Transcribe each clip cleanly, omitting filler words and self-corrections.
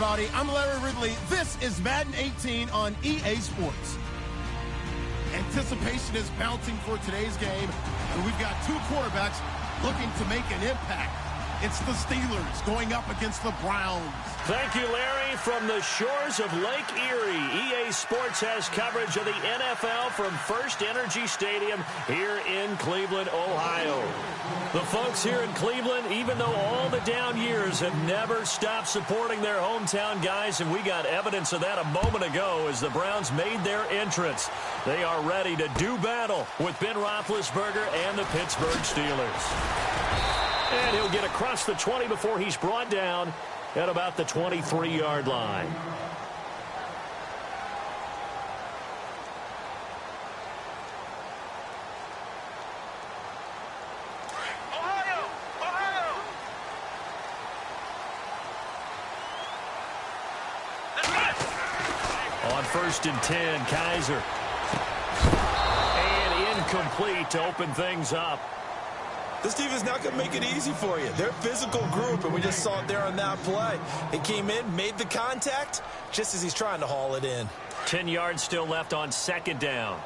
everybody. I'm Larry Ridley. This is Madden 18 on EA Sports. Anticipation is mounting for today's game, and we've got two quarterbacks looking to make an impact. It's the Steelers going up against the Browns. Thank you, Larry. From the shores of Lake Erie, EA Sports has coverage of the NFL from First Energy Stadium here in Cleveland, Ohio. The folks here in Cleveland, even though all the down years, have never stopped supporting their hometown guys, and we got evidence of that a moment ago as the Browns made their entrance. They are ready to do battle with Ben Roethlisberger and the Pittsburgh Steelers. And he'll get across the 20 before he's brought down at about the 23-yard line. On 1st and 10, Kaiser. And incomplete to open things up. This team is not going to make it easy for you. They're a physical group, and we just saw it there on that play. He came in, made the contact, just as he's trying to haul it in. 10 yards still left on 2nd down.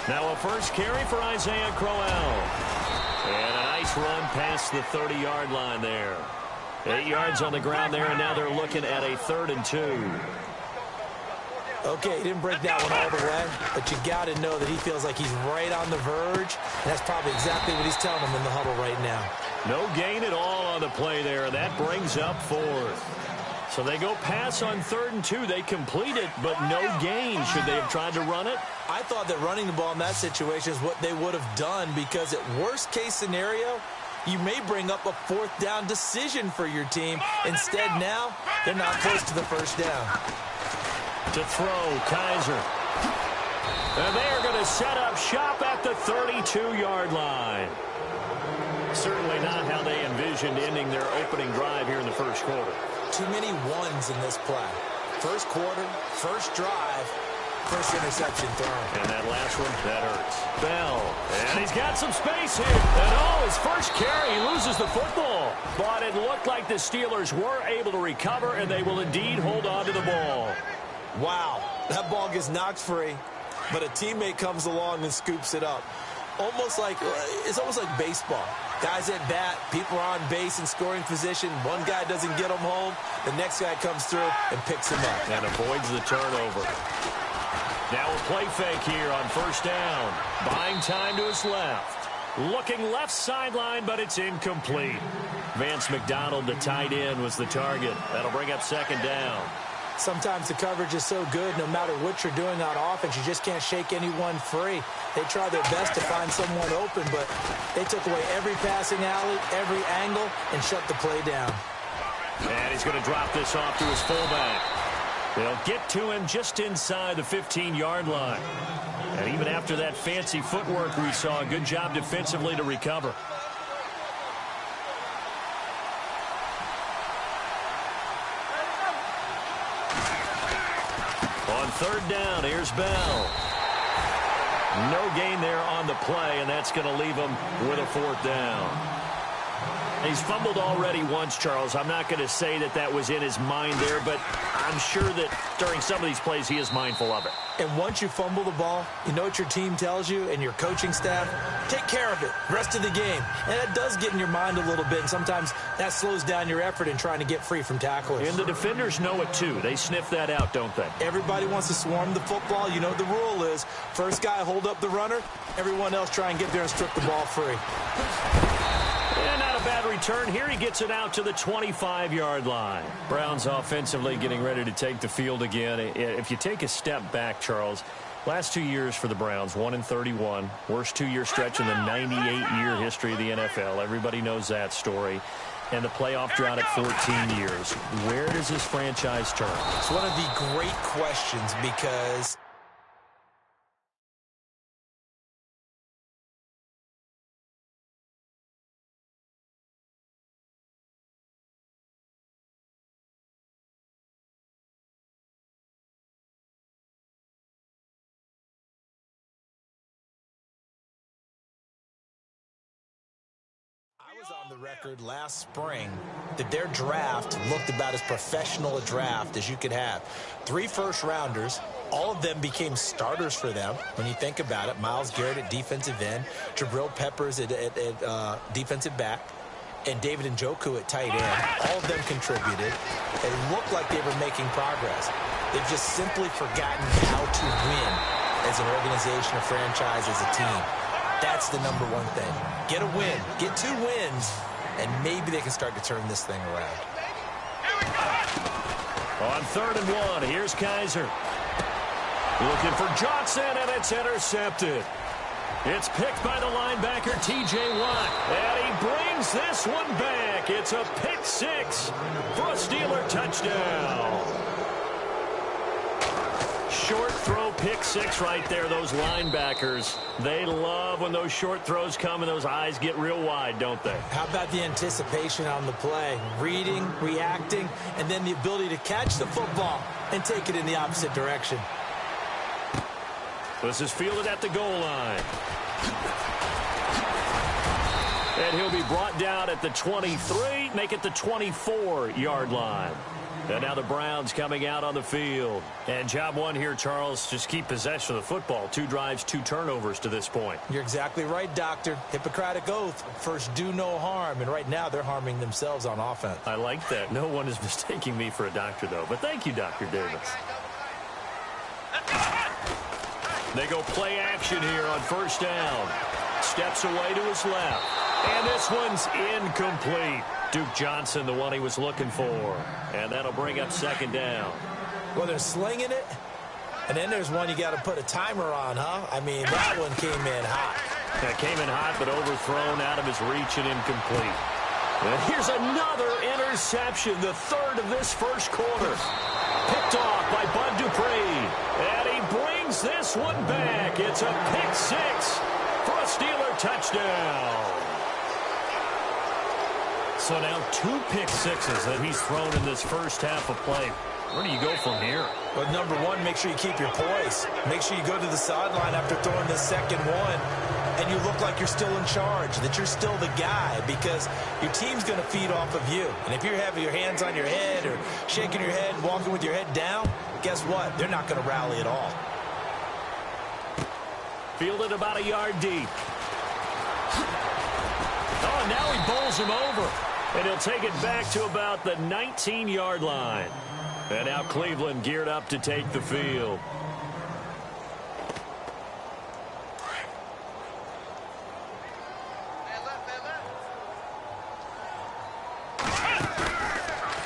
Now a first carry for Isaiah Crowell. And a nice run past the 30-yard line there. 8 yards on the ground there, and now they're looking at a 3rd and 2. Okay, he didn't break that one all the way, but you got to know that he feels like he's right on the verge, and that's probably exactly what he's telling him in the huddle right now. No gain at all on the play there, and that brings up 4th. So they go pass on 3rd and 2. They complete it, but no gain. Should they have tried to run it? I thought that running the ball in that situation is what they would have done, because at worst case scenario, you may bring up a 4th down decision for your team. Instead now, they're not close to the 1st down. To throw, Kaiser. And they are going to set up shop at the 32-yard line. Certainly not how they envisioned ending their opening drive here in the 1st quarter. Too many ones in this play. 1st quarter, 1st drive, 1st interception thrown. And that last one, that hurts. Bell. And he's got some space here. And oh, his first carry, he loses the football. But it looked like the Steelers were able to recover, and they will indeed hold on to the ball. Wow, that ball gets knocked free, but a teammate comes along and scoops it up. It's almost like baseball. Guys at bat, people are on base in scoring position. One guy doesn't get him home. The next guy comes through and picks him up. And avoids the turnover. Now a play fake here on 1st down. Buying time to his left. Looking left sideline, but it's incomplete. Vance McDonald, the tight end, was the target. That'll bring up 2nd down. Sometimes the coverage is so good, no matter what you're doing on offense, you just can't shake anyone free. They try their best to find someone open, but they took away every passing alley, every angle, and shut the play down. And he's going to drop this off to his fullback. They'll get to him just inside the 15-yard line. And even after that fancy footwork we saw, a good job defensively to recover. On 3rd down, here's Bell. No gain there on the play, and that's going to leave him with a 4th down. He's fumbled already once, Charles. I'm not going to say that that was in his mind there, but I'm sure that during some of these plays he is mindful of it. And once you fumble the ball, you know what your team tells you and your coaching staff? Take care of it. Rest of the game. And that does get in your mind a little bit, and sometimes that slows down your effort in trying to get free from tacklers. And the defenders know it too. They sniff that out, don't they? Everybody wants to swarm the football. You know what the rule is. First guy hold up the runner. Everyone else try and get there and strip the ball free. And not a bad return here. He gets it out to the 25-yard line. Browns offensively getting ready to take the field again. If you take a step back, Charles, last 2 years for the Browns, 1-31. Worst 2-year stretch in the 98-year history of the NFL. Everybody knows that story. And the playoff drought at 14 years. Where does this franchise turn? It's one of the great questions because was on the record last spring that their draft looked about as professional a draft as you could have. 3 first-rounders, all of them became starters for them when you think about it. Myles Garrett at defensive end, Jabril Peppers at defensive back, and David Njoku at tight end. All of them contributed. It looked like they were making progress. They've just simply forgotten how to win as an organization, a franchise, as a team. That's the number one thing. Get a win. Get 2 wins, and maybe they can start to turn this thing around. On 3rd and 1, here's Kaiser. Looking for Johnson, and it's intercepted. It's picked by the linebacker, T.J. Watt, and he brings this one back. It's a pick 6 for a Steeler touchdown. Short throw, pick 6 right there. Those linebackers, they love when those short throws come and those eyes get real wide, don't they? How about the anticipation on the play? Reading, reacting, and then the ability to catch the football and take it in the opposite direction. This is fielded at the goal line. And he'll be brought down at the 23, make it the 24-yard line. And now the Browns coming out on the field. And job one here, Charles, just keep possession of the football. 2 drives, 2 turnovers to this point. You're exactly right, Doctor. Hippocratic oath. First, do no harm. And right now, they're harming themselves on offense. I like that. No one is mistaking me for a doctor, though. But thank you, Dr. Davis. They go play action here on 1st down. Steps away to his left. And this one's incomplete. Duke Johnson, the one he was looking for. And that'll bring up 2nd down. Well, they're slinging it. And then there's one you got to put a timer on, huh? I mean, that one came in hot. That came in hot, but overthrown out of his reach and incomplete. And here's another interception, the 3rd of this first quarter. Picked off by Bud Dupree. And he brings this one back. It's a pick 6 for a Steeler touchdown. So now 2 pick 6s that he's thrown in this first half of play. Where do you go from here? Well, number one, make sure you keep your poise. Make sure you go to the sideline after throwing the 2nd one, and you look like you're still in charge, that you're still the guy, because your team's going to feed off of you. And if you're having your hands on your head or shaking your head and walking with your head down, guess what? They're not going to rally at all. Fielded about a yard deep. Oh, now he bowls him over. And he'll take it back to about the 19-yard line. And now Cleveland geared up to take the field.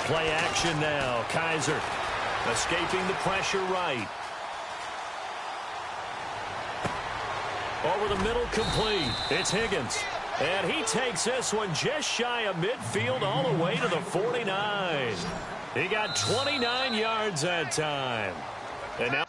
Play action now. Kaiser escaping the pressure right. Over the middle, complete. It's Higgins. And he takes this one just shy of midfield all the way to the 49. He got 29 yards that time. And now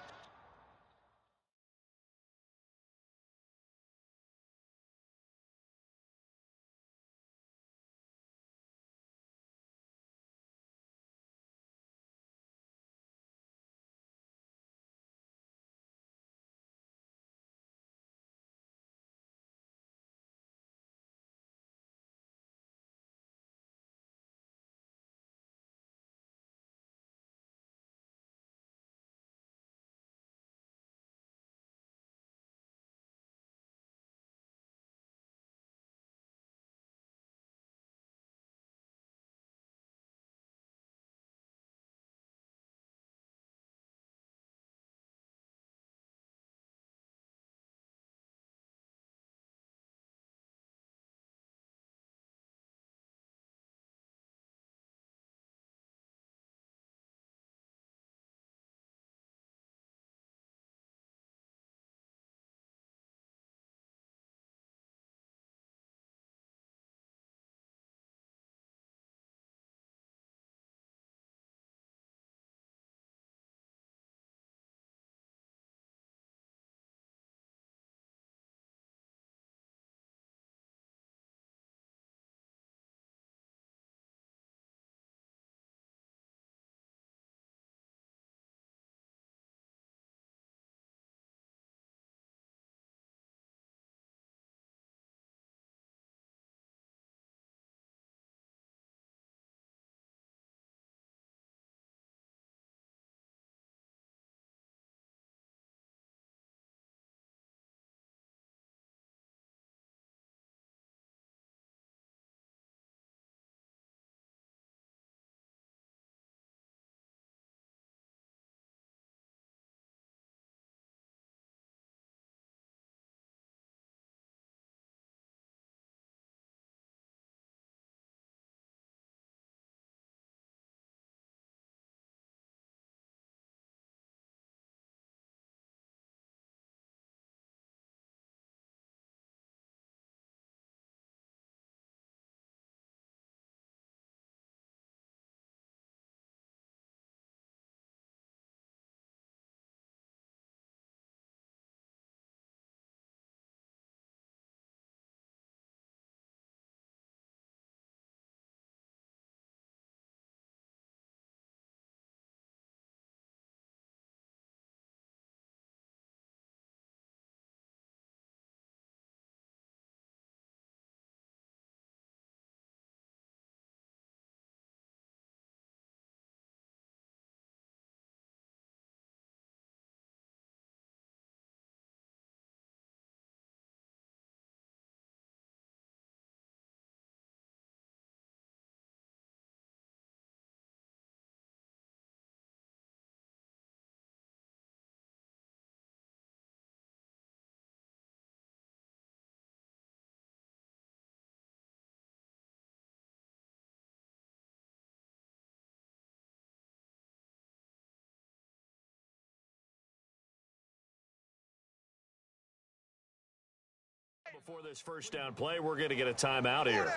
Before this first down play, we're going to get a timeout here.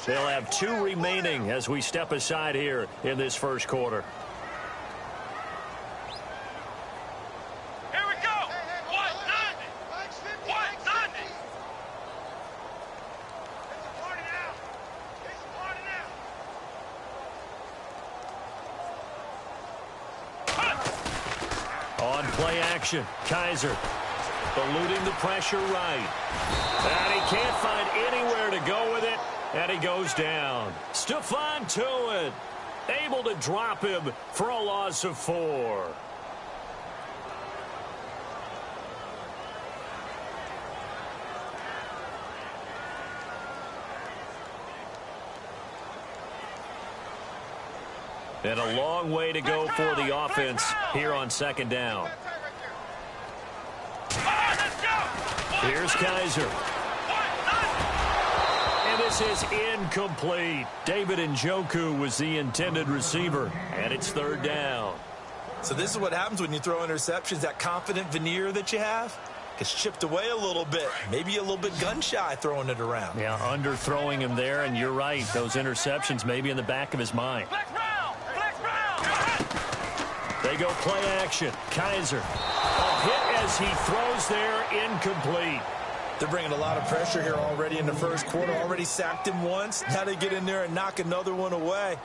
They'll have 2 remaining as we step aside here in this first quarter. Here we go. 190. 190. It's a party now. It's a party now. On play action, Kaiser eluding the pressure right. And he can't find anywhere to go with it, and he goes down. Stephon Tuitt able to drop him for a loss of 4. And a long way to go for the offense here on second down. Here's Kaiser. And this is incomplete. David Njoku was the intended receiver, and it's third down. So this is what happens when you throw interceptions. That confident veneer that you have gets chipped away a little bit. Maybe a little bit gun-shy throwing it around. Yeah, underthrowing him there, and you're right. Those interceptions maybe in the back of his mind. They go play action. Kaiser. A hit as he throws there, incomplete. They're bringing a lot of pressure here already in the first quarter. Already sacked him once. Now they get in there and knock another one away.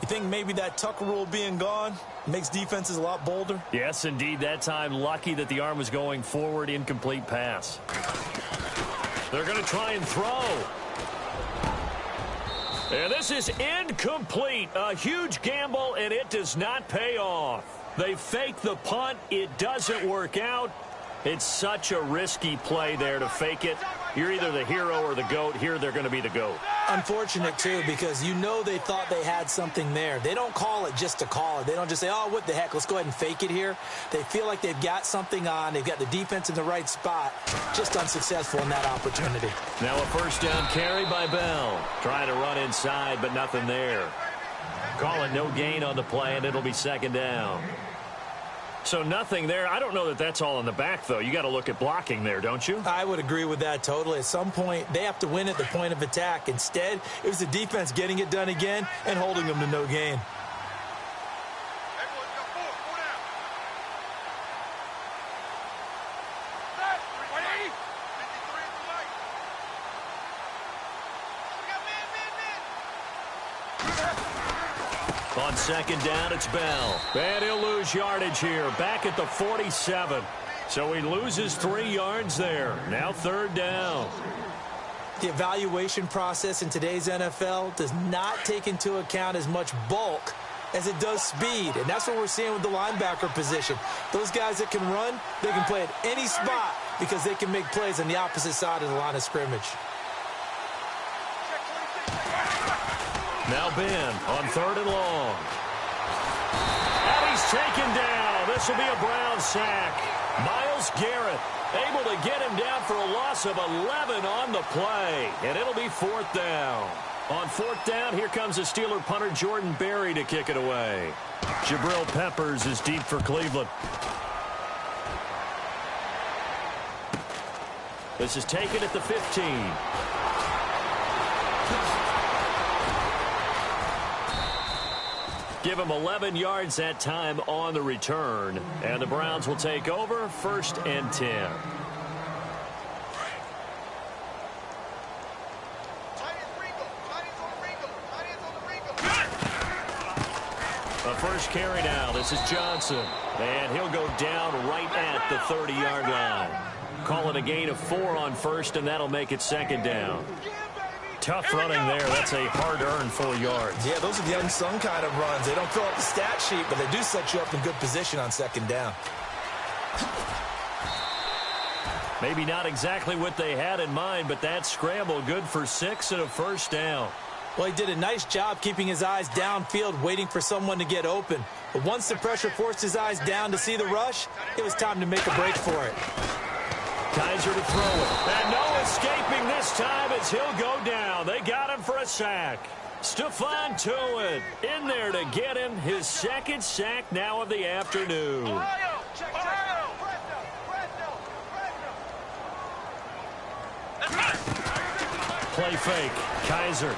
You think maybe that Tucker rule being gone makes defenses a lot bolder? Yes, indeed. That time, lucky that the arm was going forward. Incomplete pass. They're going to try and throw. And this is incomplete. A huge gamble, and it does not pay off. They fake the punt. It doesn't work out. It's such a risky play there to fake it. You're either the hero or the GOAT. Here they're going to be the GOAT. Unfortunate, too, because you know they thought they had something there. They don't call it just to call it. They don't just say, oh, what the heck, let's go ahead and fake it here. They feel like they've got something on. They've got the defense in the right spot. Just unsuccessful in that opportunity. Now a first down carry by Bell. Trying to run inside, but nothing there. Call it no gain on the play, and it'll be second down. So nothing there. I don't know that that's all in the back, though. You got to look at blocking there, don't you? I would agree with that totally. At some point, they have to win at the point of attack. Instead, it was the defense getting it done again and holding them to no gain. On second down, it's Bell. And he'll lose yardage here, back at the 47. So he loses 3 yards there. Now third down. The evaluation process in today's NFL does not take into account as much bulk as it does speed. And that's what we're seeing with the linebacker position. Those guys that can run, they can play at any spot because they can make plays on the opposite side of the line of scrimmage. Now Ben on third and long. And he's taken down. This will be a Brown sack. Myles Garrett able to get him down for a loss of 11 on the play. And it'll be fourth down. On fourth down, here comes the Steeler punter Jordan Berry to kick it away. Jabril Peppers is deep for Cleveland. This is taken at the 15. Give him 11 yards that time on the return. And the Browns will take over, 1st and 10. The first carry now. This is Johnson. And he'll go down right at the 30-yard line. Call it a gain of 4 on first, and that'll make it second down. Tough running there. That's a hard-earned 4 yards. Yeah, those are the unsung kind of runs. They don't fill up the stat sheet, but they do set you up in good position on second down. Maybe not exactly what they had in mind, but that scramble good for 6 and a first down. Well, he did a nice job keeping his eyes downfield, waiting for someone to get open. But once the pressure forced his eyes down to see the rush, it was time to make a break for it. Kaiser to throw it. And no escaping this time as he'll go down. They got him for a sack. Stephon Tuitt in there to get him his second sack now of the afternoon. Play fake. Kaiser.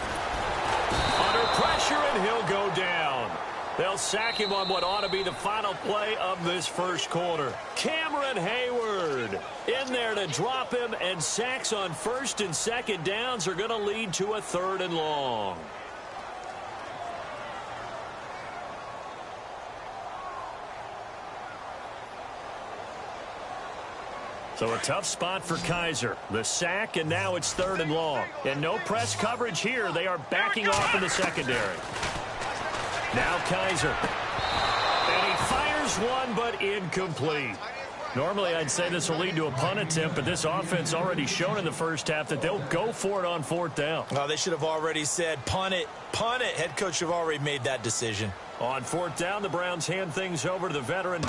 Under pressure, and he'll go down. They'll sack him on what ought to be the final play of this first quarter. Cameron Hayward in there to drop him, and sacks on first and second downs are going to lead to a 3rd and long. So a tough spot for Kaiser. The sack, and now it's 3rd and long. And no press coverage here. They are backing off in the secondary. Now Kaiser. And he fires one, but incomplete. Normally, I'd say this will lead to a punt attempt, but this offense already shown in the first half that they'll go for it on 4th down. Well, they should have already said, punt it, punt it. Head coach should have already made that decision. On 4th down, the Browns hand things over to the veteran.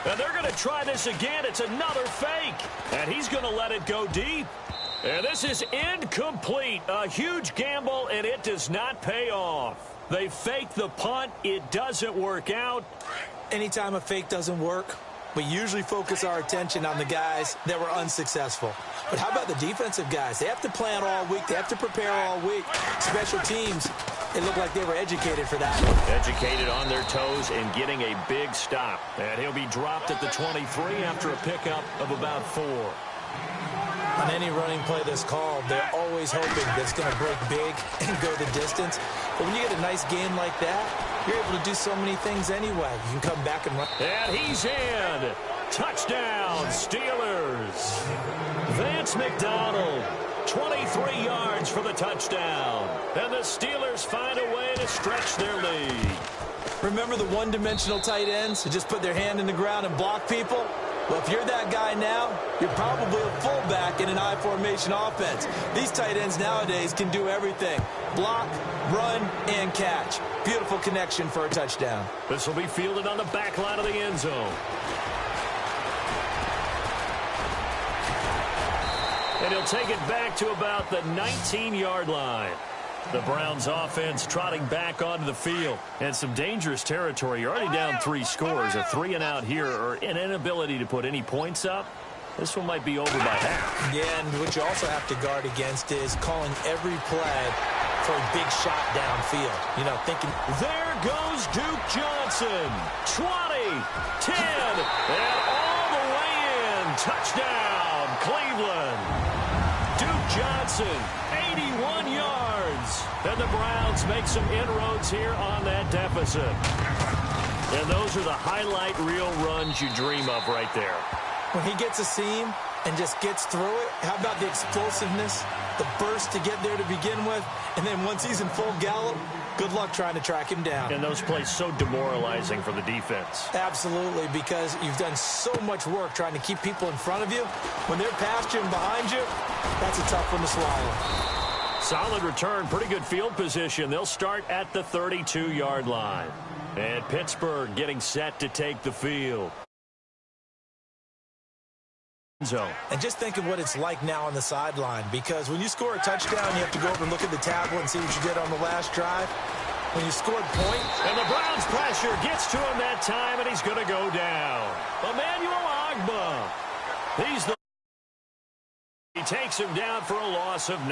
And they're going to try this again. It's another fake. And he's going to let it go deep. And this is incomplete. A huge gamble, and it does not pay off. They fake the punt. It doesn't work out. Anytime a fake doesn't work, we usually focus our attention on the guys that were unsuccessful. But how about the defensive guys? They have to plan all week. They have to prepare all week. Special teams, it looked like they were educated for that. Educated on their toes and getting a big stop. And he'll be dropped at the 23 after a pickup of about 4. On any running play that's called, they're always hoping that it's going to break big and go the distance. But when you get a nice game like that, you're able to do so many things anyway. You can come back and run. And he's in. Touchdown, Steelers. Vance McDonald, 23 yards for the touchdown. And the Steelers find a way to stretch their lead. Remember the one-dimensional tight ends who just put their hand in the ground and block people? Well, if you're that guy now, you're probably a fullback in an I-formation offense. These tight ends nowadays can do everything. Block, run, and catch. Beautiful connection for a touchdown. This will be fielded on the back line of the end zone. And he'll take it back to about the 19-yard line. The Browns offense trotting back onto the field. And some dangerous territory. You're already down 3 scores. A 3-and-out here, or an inability to put any points up. This one might be over by half. Yeah, and what you also have to guard against is calling every play for a big shot downfield. You know, thinking. There goes Duke Johnson. 20, 10, and all the way in. Touchdown, Cleveland. Duke Johnson, 81 yards. And the Browns make some inroads here on that deficit. And those are the highlight reel runs you dream of right there. When he gets a seam and just gets through it, how about the explosiveness, the burst to get there to begin with, and then once he's in full gallop, good luck trying to track him down. And those plays so demoralizing for the defense. Absolutely, because you've done so much work trying to keep people in front of you. When they're past you and behind you, that's a tough one to swallow. Solid return, pretty good field position. They'll start at the 32-yard line. And Pittsburgh getting set to take the field. And just think of what it's like now on the sideline, because when you score a touchdown, you have to go over and look at the tablet and see what you did on the last drive. When you scored points. And the Browns pressure gets to him that time, and he's going to go down. Emmanuel Ogbah. He takes him down for a loss of 9.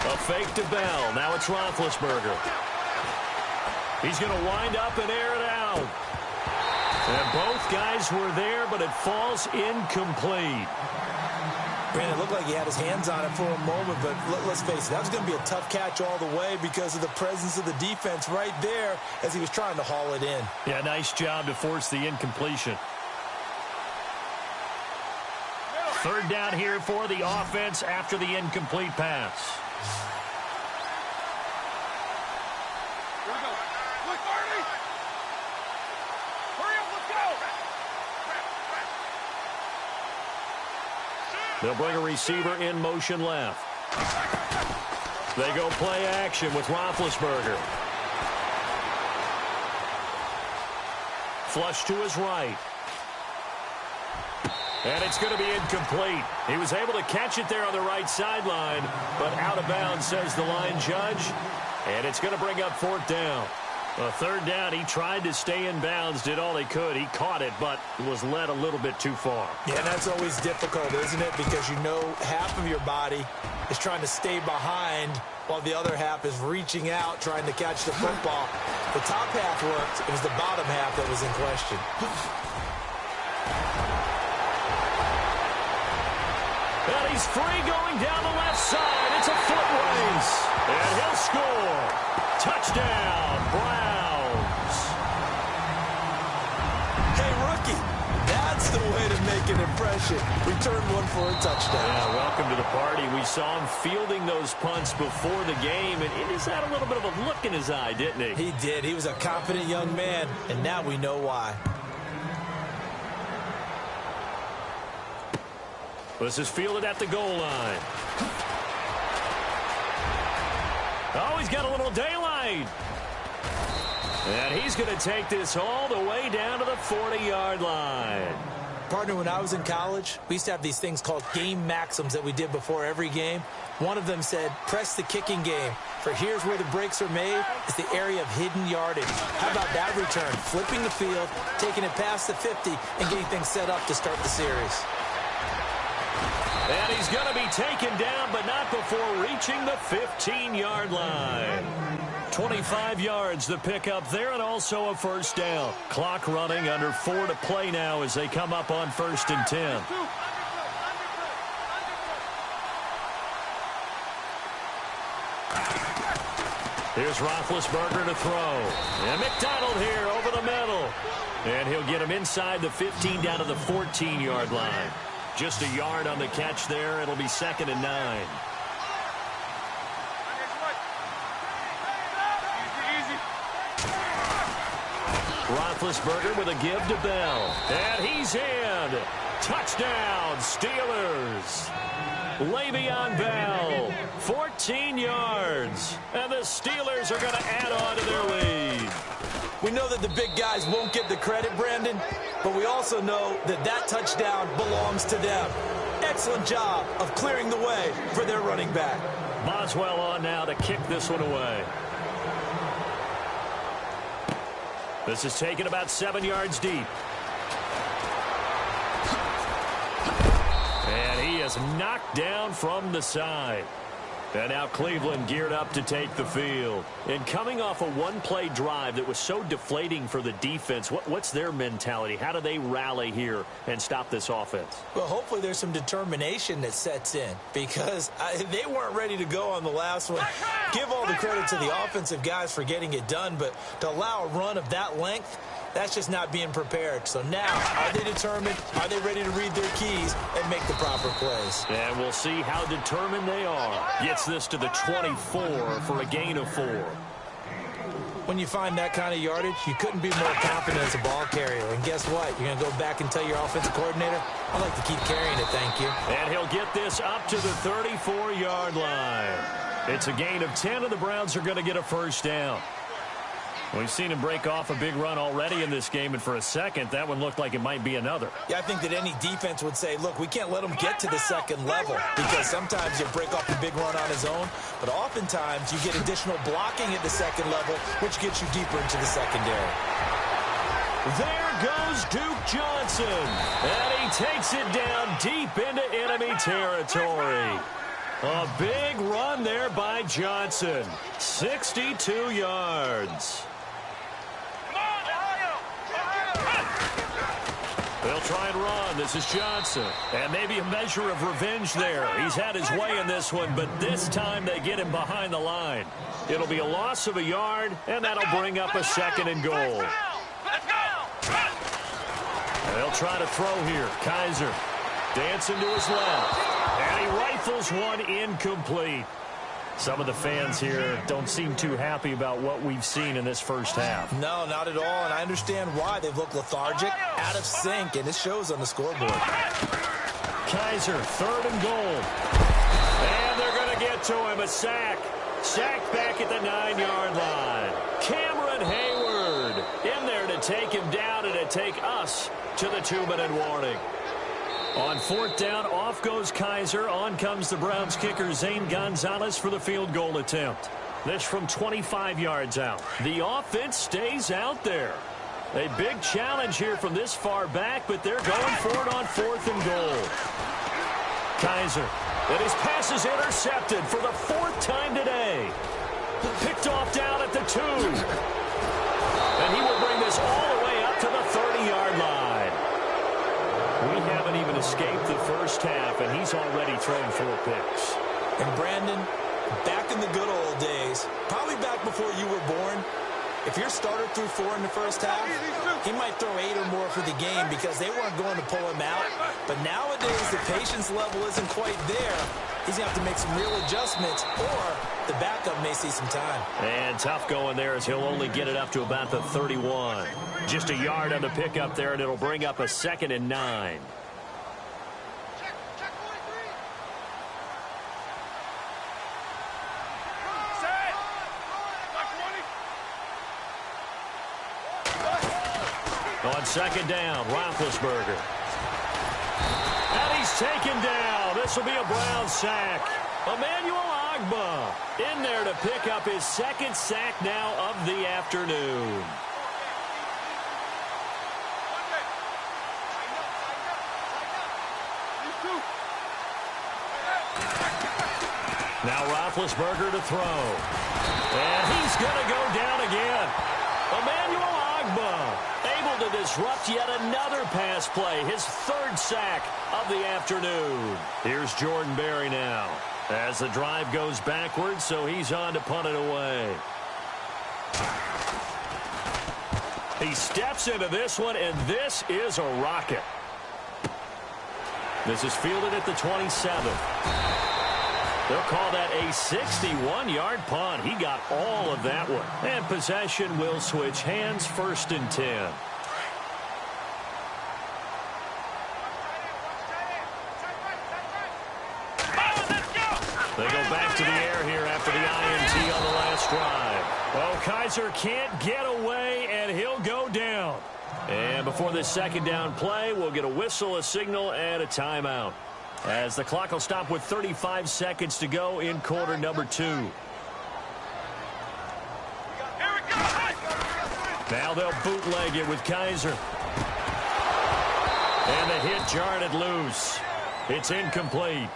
A fake to Bell. Now it's Roethlisberger. He's going to wind up and air it out. And both guys were there, but it falls incomplete. Brandon, it looked like he had his hands on it for a moment, but let's face it, that was going to be a tough catch all the way because of the presence of the defense right there as he was trying to haul it in. Yeah, nice job to force the incompletion. 3rd down here for the offense after the incomplete pass. They'll bring a receiver in motion left. They go play action with Roethlisberger. Flush to his right. And it's going to be incomplete. He was able to catch it there on the right sideline, but out of bounds, says the line judge. And it's going to bring up 4th down. A third down, he tried to stay in bounds, did all he could. He caught it, but was led a little bit too far. Yeah, and that's always difficult, isn't it? Because you know half of your body is trying to stay behind while the other half is reaching out, trying to catch the football. The top half worked. It was the bottom half that was in question. And he's free going down the left side. It's a foot race. And he'll score. Touchdown, Browns. Hey, rookie, that's the way to make an impression. Return one for a touchdown. Yeah, welcome to the party. We saw him fielding those punts before the game, and he just had a little bit of a look in his eye, didn't he? He did. He was a confident young man, and now we know why. This is fielded at the goal line. Oh, he's got a little daylight. And he's going to take this all the way down to the 40-yard line. Partner, when I was in college, we used to have these things called game maxims that we did before every game. One of them said, press the kicking game, for here's where the breaks are made. It's the area of hidden yardage. How about that return? Flipping the field, taking it past the 50, and getting things set up to start the series. And he's going to be taken down, but not before reaching the 15-yard line. 25 yards the pickup there, and also a first down. Clock running, under 4 to play now as they come up on 1st and 10. Here's Roethlisberger to throw. And McDonald here over the middle. And he'll get him inside the 15 down to the 14-yard line. Just a yard on the catch there. It'll be 2nd and 9. Roethlisberger with a give to Bell. And he's in. Touchdown, Steelers. Le'Veon Bell, 14 yards. And the Steelers are going to add on to their lead. We know that the big guys won't get the credit, Brandon, but we also know that that touchdown belongs to them. Excellent job of clearing the way for their running back. Boswell on now to kick this one away. This is taken about 7 yards deep. And he is knocked down from the side. And now Cleveland geared up to take the field. And coming off a one-play drive that was so deflating for the defense, what's their mentality? How do they rally here and stop this offense? Well, hopefully there's some determination that sets in, because they weren't ready to go on the last one. Give all the credit to the offensive guys for getting it done, but to allow a run of that length, that's just not being prepared. So now, are they determined? Are they ready to read their keys and make the proper plays? And we'll see how determined they are. Gets this to the 24 for a gain of 4. When you find that kind of yardage, you couldn't be more confident as a ball carrier. And guess what? You're going to go back and tell your offensive coordinator, I'd like to keep carrying it, thank you. And he'll get this up to the 34-yard line. It's a gain of 10, and the Browns are going to get a first down. We've seen him break off a big run already in this game, and for a second, that one looked like it might be another. Yeah, I think that any defense would say, look, we can't let him get to the second level, because sometimes you break off a big run on his own, but oftentimes you get additional blocking at the second level, which gets you deeper into the secondary. There goes Duke Johnson, and he takes it down deep into enemy territory. A big run there by Johnson, 62 yards. They'll try and run. This is Johnson. And maybe a measure of revenge there. He's had his way in this one, but this time they get him behind the line. It'll be a loss of a yard, and that'll bring up a 2nd and goal. They'll try to throw here. Kaiser dancing to his left. And he rifles one incomplete. Some of the fans here don't seem too happy about what we've seen in this first half. No, not at all, and I understand why. They've looked lethargic, out of sync, and it shows on the scoreboard. Kaiser, 3rd and goal. And they're going to get to him, a sack. Sacked back at the 9-yard line. Cameron Hayward in there to take him down and to take us to the 2-minute warning. On 4th down, off goes Kaiser. On comes the Browns kicker, Zane Gonzalez, for the field goal attempt. This from 25 yards out. The offense stays out there. A big challenge here from this far back, but they're going for it on 4th and goal. Kaiser, and his pass is intercepted for the 4th time today. Picked off down at the 2. And he will bring this all the way up to the 30-yard line. We haven't even escaped the first half, and he's already thrown 4 picks. And Brandon, back in the good old days, probably back before you were born, if your starter threw 4 in the first half, he might throw 8 or more for the game because they weren't going to pull him out. But nowadays, the patience level isn't quite there. He's going to have to make some real adjustments, or the backup may see some time. And tough going there as he'll only get it up to about the 31. Just a yard on the pickup there, and it'll bring up a 2nd and 9. On 2nd down, Roethlisberger. And he's taken down. This will be a Brown sack. Emmanuel Ogbah in there to pick up his 2nd sack now of the afternoon. Now Roethlisberger to throw. And he's going to go down again. Emmanuel Ogbah able to disrupt yet another pass play. His 3rd sack of the afternoon. Here's Jordan Berry now as the drive goes backwards, so he's on to punt it away. He steps into this one, and this is a rocket. This is fielded at the 27. They'll call that a 61-yard punt. He got all of that one. And possession will switch hands, 1st and 10. They go back to the air here after the INT on the last drive. Oh, Kaiser can't get away, and he'll go down. And before this 2nd down play, we'll get a whistle, a signal, and a timeout, as the clock will stop with 35 seconds to go in quarter number 2. Now they'll bootleg it with Kaiser. And the hit jarred it loose. It's incomplete.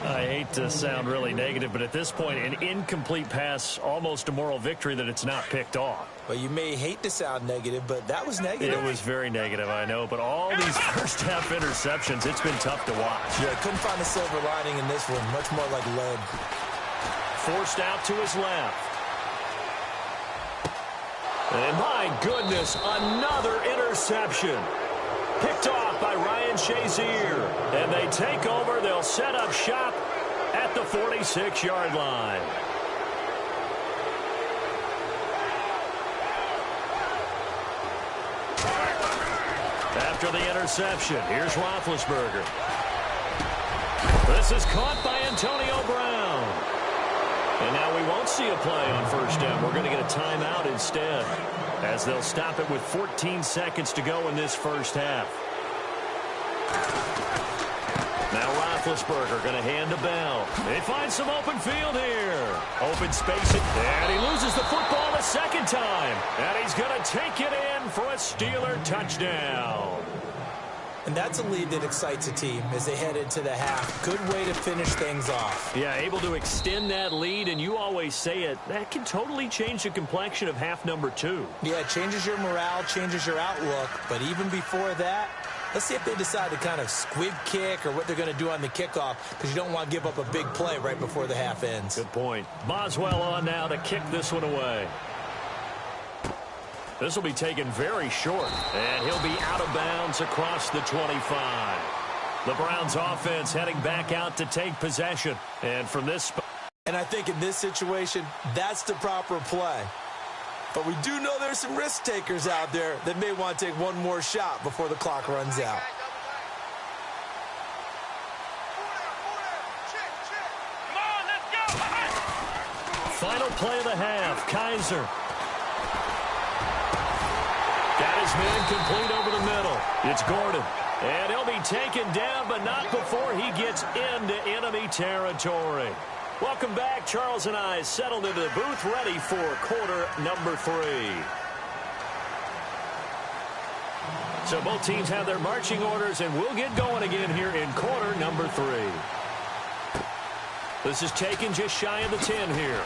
I hate to sound really negative, but at this point, an incomplete pass, almost a moral victory that it's not picked off. Well, you may hate to sound negative, but that was negative. It was very negative, I know, but all these first-half interceptions, it's been tough to watch. Yeah, couldn't find a silver lining in this one. Much more like lead. Forced out to his left. And my goodness, another interception. Picked off by Ryan Shazier. And they take over. They'll set up shop at the 46-yard line. After the interception, here's Roethlisberger. This is caught by Antonio Brown. And now we won't see a play on 1st down. We're going to get a timeout instead, as they'll stop it with 14 seconds to go in this first half. Now Roethlisberger going to hand to Bell. They find some open field here. Open space, and he loses the football a 2nd time. And he's going to take it in for a Steeler touchdown. And that's a lead that excites a team as they head into the half. Good way to finish things off. Yeah, able to extend that lead, and you always say it, that can totally change the complexion of half number 2. Yeah, it changes your morale, changes your outlook. But even before that, let's see if they decide to kind of squib kick or what they're going to do on the kickoff, because you don't want to give up a big play right before the half ends. Good point. Boswell on now to kick this one away. This will be taken very short, and he'll be out of bounds across the 25. The Browns offense heading back out to take possession. And from this spot. And I think in this situation, that's the proper play. But we do know there's some risk takers out there that may want to take one more shot before the clock runs out. Come on, let's go! Final play of the half, Kaiser. Got his man complete over the middle. It's Gordon. And he'll be taken down, but not before he gets into enemy territory. Welcome back. Charles and I settled into the booth, ready for quarter number 3. So both teams have their marching orders, and we'll get going again here in quarter number 3. This is taken just shy of the 10 here.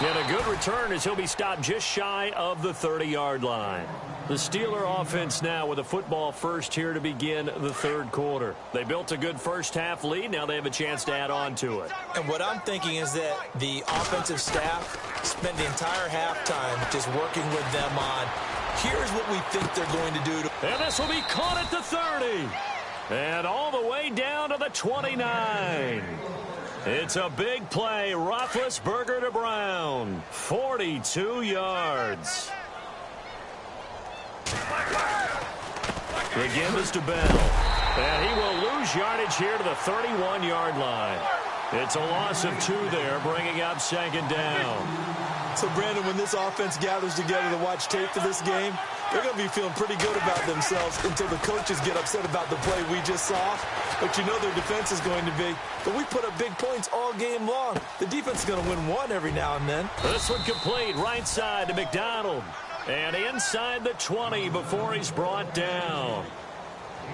And a good return as he'll be stopped just shy of the 30-yard line. The Steeler offense now with a football first here to begin the third quarter. They built a good first-half lead. Now they have a chance to add on to it. And what I'm thinking is that the offensive staff spent the entire halftime just working with them on, here's what we think they're going to do. And this will be caught at the 30. And all the way down to the 29. It's a big play. Roethlisberger to Brown. 42 yards. The give is to Bell. And he will lose yardage here to the 31-yard line. It's a loss of 2 there, bringing up second down. So, Brandon, when this offense gathers together to watch tape for this game, they're going to be feeling pretty good about themselves until the coaches get upset about the play we just saw. But you know their defense is going to be. But we put up big points all game long. The defense is going to win one every now and then. This one complete, right side to McDonald. And inside the 20 before he's brought down.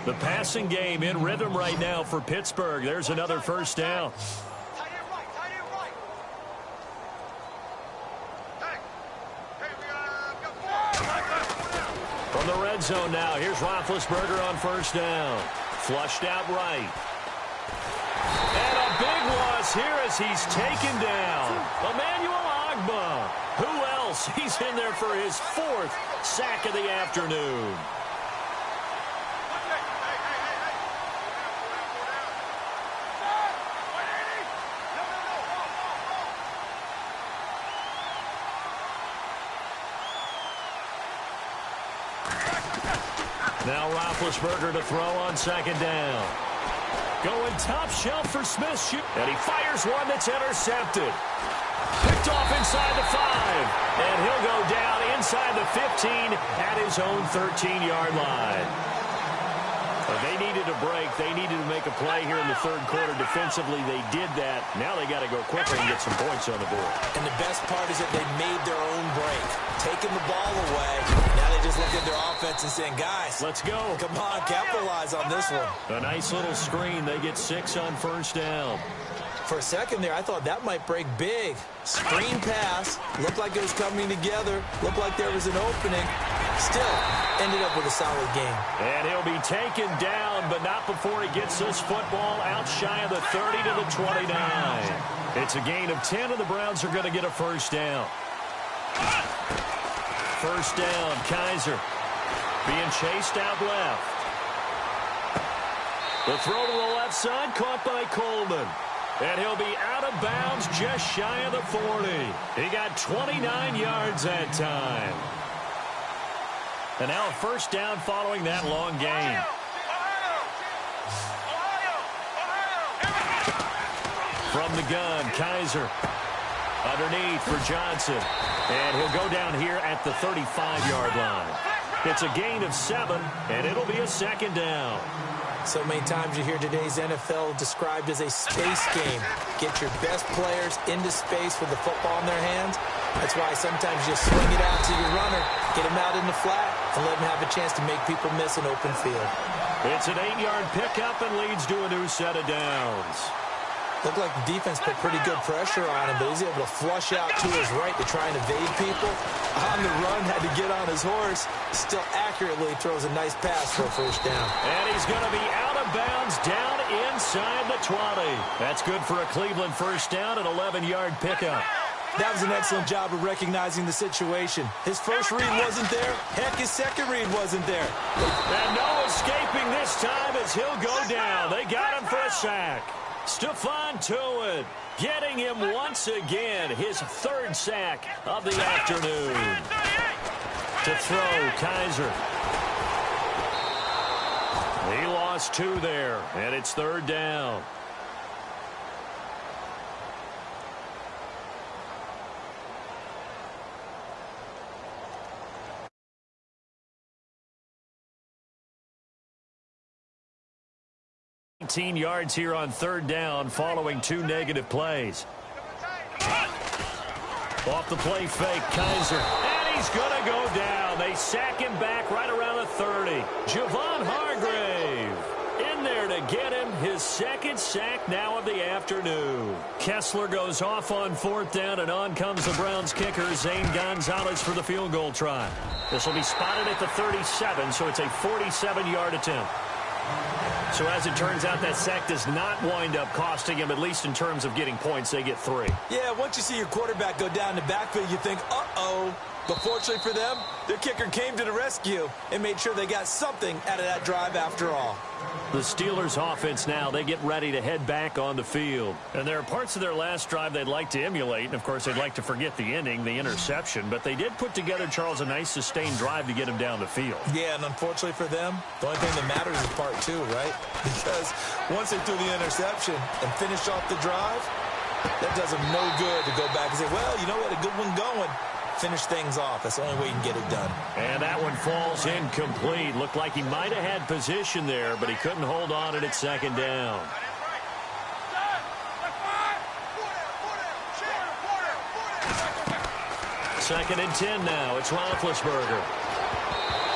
The passing game in rhythm right now for Pittsburgh. There's another first down. From the red zone now, here's Roethlisberger on first down. Flushed out right. And a big loss here as he's taken down. Emmanuel Ogbah. Who else? He's in there for his 4th sack of the afternoon. Now Roethlisberger to throw on second down. Going top shelf for Smith. And he fires one that's intercepted. Picked off inside the 5. And he'll go down inside the 15 at his own 13-yard line. But they needed a break. They needed to make a play here in the third quarter. Defensively, they did that. Now they got to go quickly and get some points on the board. And the best part is that they made their own break. Taking the ball away. Now they just look at their offense and saying, guys, let's go. Come on, capitalize on this one. A nice little screen. They get 6 on first down. For a second there, I thought that might break big. Screen pass. Looked like it was coming together. Looked like there was an opening. Still, ended up with a solid game. And he'll be taken down, but not before he gets this football out shy of the 30 to the 29. It's a gain of 10, and the Browns are going to get a first down. First down, Kaiser. Being chased out left. The throw to the left side, caught by Coleman. And he'll be out of bounds just shy of the 40. He got 29 yards that time. And now a first down following that long gain. From the gun, Kaiser. Underneath for Johnson. And he'll go down here at the 35-yard line. It's a gain of 7, and it'll be a second down. So many times you hear today's NFL described as a space game. Get your best players into space with the football in their hands. That's why sometimes you swing it out to your runner, get him out in the flat, and let him have a chance to make people miss an open field. It's an 8-yard pickup and leads to a new set of downs. Looked like the defense put pretty good pressure on him, but he's able to flush out to his right to try and evade people. On the run, had to get on his horse. Still accurately throws a nice pass for a first down. And he's going to be out of bounds down inside the 20. That's good for a Cleveland first down, an 11-yard pickup. That was an excellent job of recognizing the situation. His first read wasn't there. Heck, his second read wasn't there. And no escaping this time as he'll go down. They got him for a sack. Stephon Tuitt getting him once again, his 3rd sack of the afternoon. To throw, Kaiser. He lost 2 there, and it's 3rd down. 18 yards here on third down following 2 negative plays. Off the play fake, Kaiser. And he's going to go down. They sack him back right around the 30. Javon Hargrave in there to get him his second sack now of the afternoon. Kessler goes off on fourth down, and on comes the Browns kicker, Zane Gonzalez, for the field goal try. This will be spotted at the 37, so it's a 47-yard attempt. So as it turns out, that sack does not wind up costing him, at least in terms of getting points. They get 3. Yeah, once you see your quarterback go down the backfield, you think, uh-oh. But fortunately for them, their kicker came to the rescue and made sure they got something out of that drive after all. The Steelers' offense now, they get ready to head back on the field. And there are parts of their last drive they'd like to emulate. And, of course, they'd like to forget the ending, the interception. But they did put together, Charles, a nice sustained drive to get him down the field. Yeah, and unfortunately for them, the only thing that matters is part 2, right? Because once they threw the interception and finished off the drive, that does them no good to go back and say, well, you know, we had a good one going. Finish things off. That's the only way you can get it done. And that one falls incomplete. Looked like he might have had position there, but he couldn't hold on at second down. Second and 10 now. It's Roethlisberger.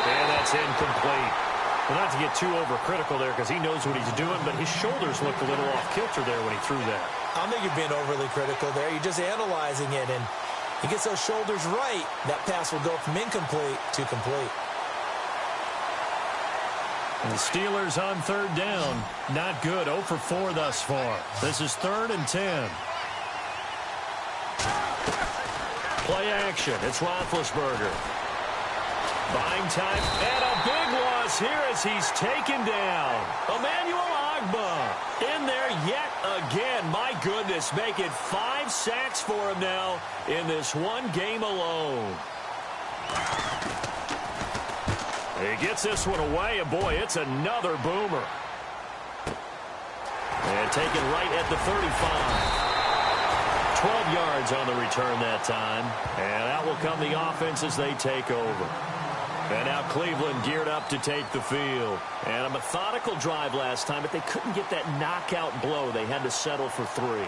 And that's incomplete. Well, not to get too overcritical there because he knows what he's doing, but his shoulders looked a little off kilter there when he threw that. I don't think you're being overly critical there. You're just analyzing it, and he gets those shoulders right, that pass will go from incomplete to complete. And the Steelers on third down. Not good. 0 for 4 thus far. This is 3rd and 10. Play action. It's Roethlisberger. Buying time. And a big loss here as he's taken down. Emmanuel Ogbah in there yet again. My goodness, make it 5 sacks for him now in this one game alone. He gets this one away, and boy, it's another boomer. And taken right at the 35. 12 yards on the return that time. And out will come the offense as they take over. And now Cleveland geared up to take the field. And a methodical drive last time, but they couldn't get that knockout blow. They had to settle for 3.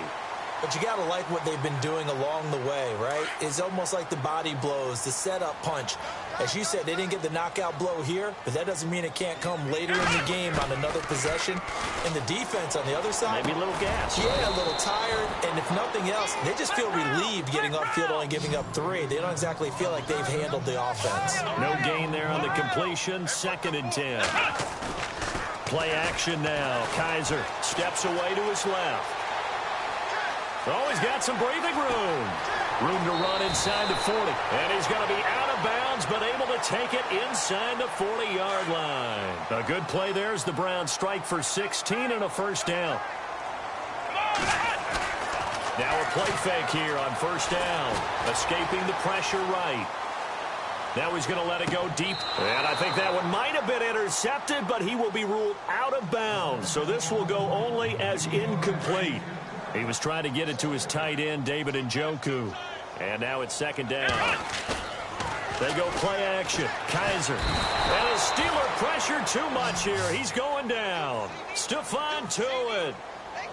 But you got to like what they've been doing along the way, right? It's almost like the body blows, the setup punch. As you said, they didn't get the knockout blow here, but that doesn't mean it can't come later in the game on another possession. And the defense on the other side, maybe a little gas. Yeah, a little tired. And if nothing else, they just feel relieved getting upfield, only giving up 3. They don't exactly feel like they've handled the offense. No gain there on the completion. 2nd and 10. Play action now. Kaiser steps away to his left. Oh, he's got some breathing room. Room to run inside the 40. And he's going to be out of bounds, but able to take it inside the 40-yard line. A good play there as the Browns strike for 16 and a first down. Now a play fake here on first down. Escaping the pressure right. Now he's going to let it go deep. And I think that one might have been intercepted, but he will be ruled out of bounds. So this will go only as incomplete. He was trying to get it to his tight end, David Njoku. And now it's 2nd down. They go play action. Kaiser. And a Steeler pressure too much here. He's going down. Stephon Tuitt.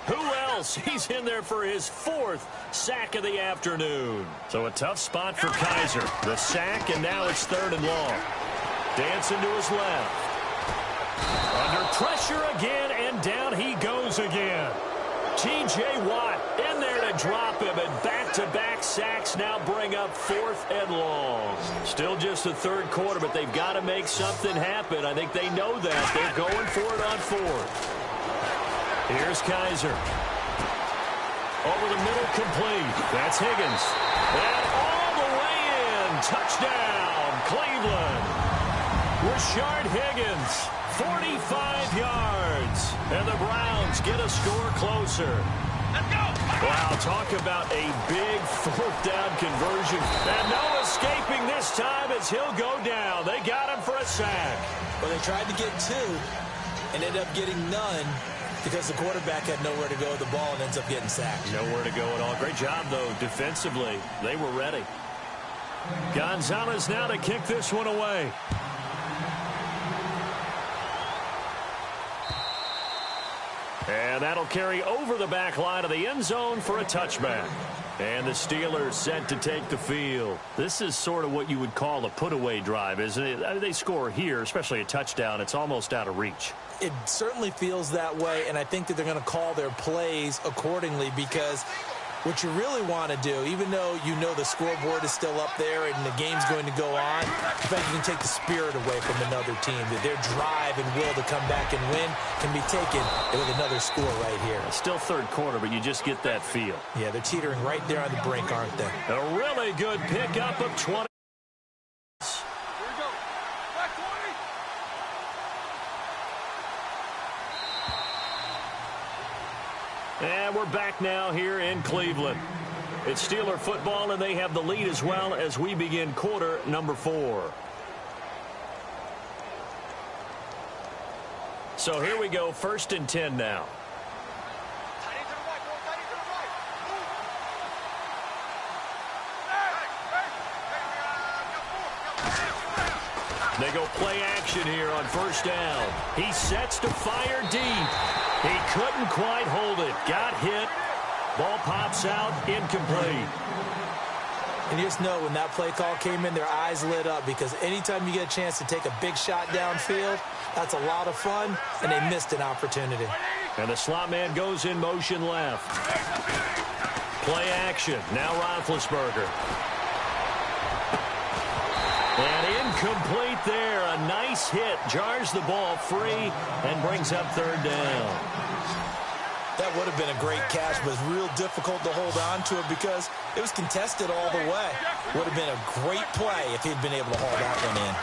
Who else? He's in there for his 4th sack of the afternoon. So a tough spot for Kaiser. The sack, and now it's 3rd and long. Dancing to his left. Under pressure again, and down he goes again. T.J. Watt in there to drop him, and back-to-back sacks now bring up 4th and long. Still just the 3rd quarter, but they've got to make something happen. I think they know that. They're going for it on 4th. Here's Kaiser. Over the middle, complete. That's Higgins. And all the way in. Touchdown, Cleveland. Rashard Higgins. 45 yards. And the Browns get a score closer. Let's go. Wow, talk about a big 4th down conversion. And no escaping this time as he'll go down. They got him for a sack. Well, they tried to get 2 and ended up getting none because the quarterback had nowhere to go with the ball and ends up getting sacked. Nowhere to go at all. Great job, though, defensively. They were ready. Gonzalez now to kick this one away. And that'll carry over the back line of the end zone for a touchback. And the Steelers set to take the field. This is sort of what you would call a put-away drive, isn't it? I mean, they score here, especially a touchdown. It's almost out of reach. It certainly feels that way, and I think that they're going to call their plays accordingly, because what you really want to do, even though you know the scoreboard is still up there and the game's going to go on, I think you can take the spirit away from another team, that their drive and will to come back and win can be taken with another score right here. It's still third quarter, but you just get that feel. Yeah, they're teetering right there on the brink, aren't they? A really good pickup of 20. And we're back now here in Cleveland. It's Steeler football, and they have the lead as well as we begin quarter number 4. So here we go, 1st and 10 now. They go play action here on 1st down. He sets to fire deep. He couldn't quite hold it. Got hit. Ball pops out, incomplete. And you just know when that play call came in, their eyes lit up, because anytime you get a chance to take a big shot downfield, that's a lot of fun, and they missed an opportunity. And the slot man goes in motion left. Play action. Now Roethlisberger. And incomplete there. A nice hit. Jars the ball free and brings up 3rd down. That would have been a great catch, but it's real difficult to hold on to it because it was contested all the way. Would have been a great play if he'd been able to haul that one in.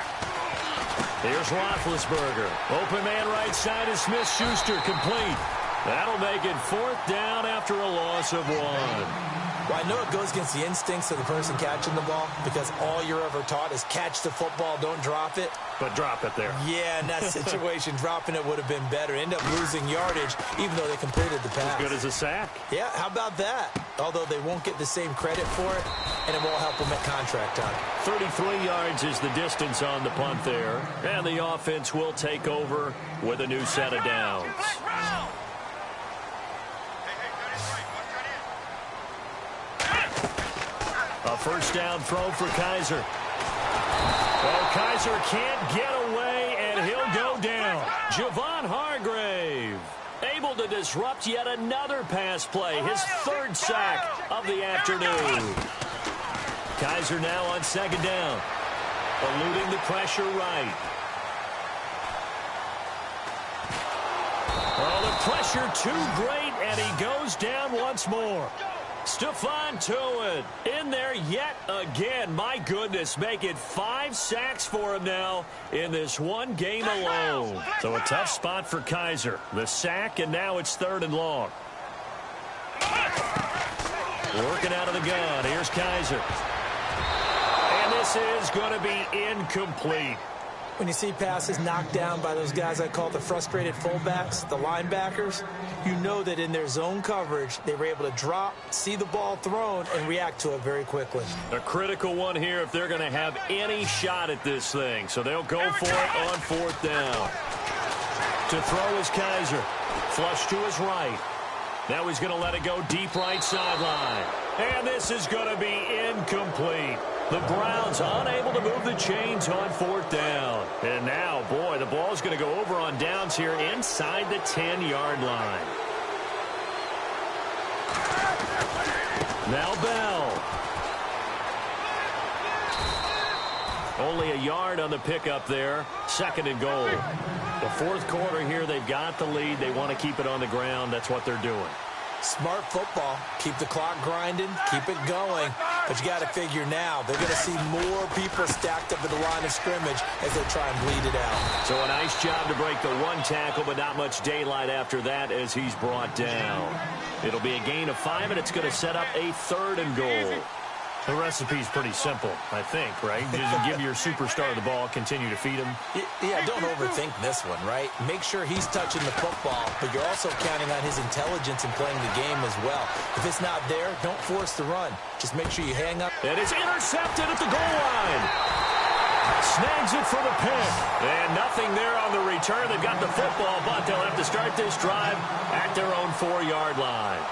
Here's Roethlisberger. Open man right side is Smith-Schuster, complete. That'll make it 4th down after a loss of 1. Well, I know it goes against the instincts of the person catching the ball, because all you're ever taught is catch the football, don't drop it. But drop it there. Yeah, in that situation, dropping it would have been better. End up losing yardage, even though they completed the pass. As good as a sack. Yeah, how about that? Although they won't get the same credit for it, and it won't help them at contract time. 33 yards is the distance on the punt there. And the offense will take over with a new set of downs. A 1st down throw for Kaiser. Well, Kaiser can't get away, and he'll go down. Javon Hargrave able to disrupt yet another pass play, his 3rd sack of the afternoon. Kaiser now on 2nd down, eluding the pressure right. Oh, the pressure too great, and he goes down once more. Stephon Tuitt in there yet again. My goodness, make it 5 sacks for him now in this one game alone. So a tough spot for Kaiser. The sack, and now it's 3rd and long. Working out of the gun. Here's Kaiser. And this is going to be incomplete. When you see passes knocked down by those guys I call the frustrated fullbacks, the linebackers, you know that in their zone coverage, they were able to drop, see the ball thrown, and react to it very quickly. A critical one here if they're going to have any shot at this thing. So they'll go for it on 4th down. To throw is Kaiser. Flush to his right. Now he's going to let it go deep right sideline. And this is going to be incomplete. The Browns unable to move the chains on 4th down. And now, boy, the ball's going to go over on downs here inside the 10-yard line. Now Bell. Only a yard on the pickup there. 2nd and goal. The 4th quarter here, they've got the lead. They want to keep it on the ground. That's what they're doing. Smart football. Keep the clock grinding. Keep it going. But you got to figure now, they're going to see more people stacked up at the line of scrimmage as they try and bleed it out. So a nice job to break the 1 tackle, but not much daylight after that as he's brought down. It'll be a gain of 5, and it's going to set up a 3rd and goal. The recipe's pretty simple, I think, right? Just give your superstar the ball, continue to feed him. Yeah, don't overthink this one, right? Make sure he's touching the football, but you're also counting on his intelligence in playing the game as well. If it's not there, don't force the run. Just make sure you hang up. And it's intercepted at the goal line. Snags it for the pick. And nothing there on the return. They've got the football, but they'll have to start this drive at their own 4-yard line.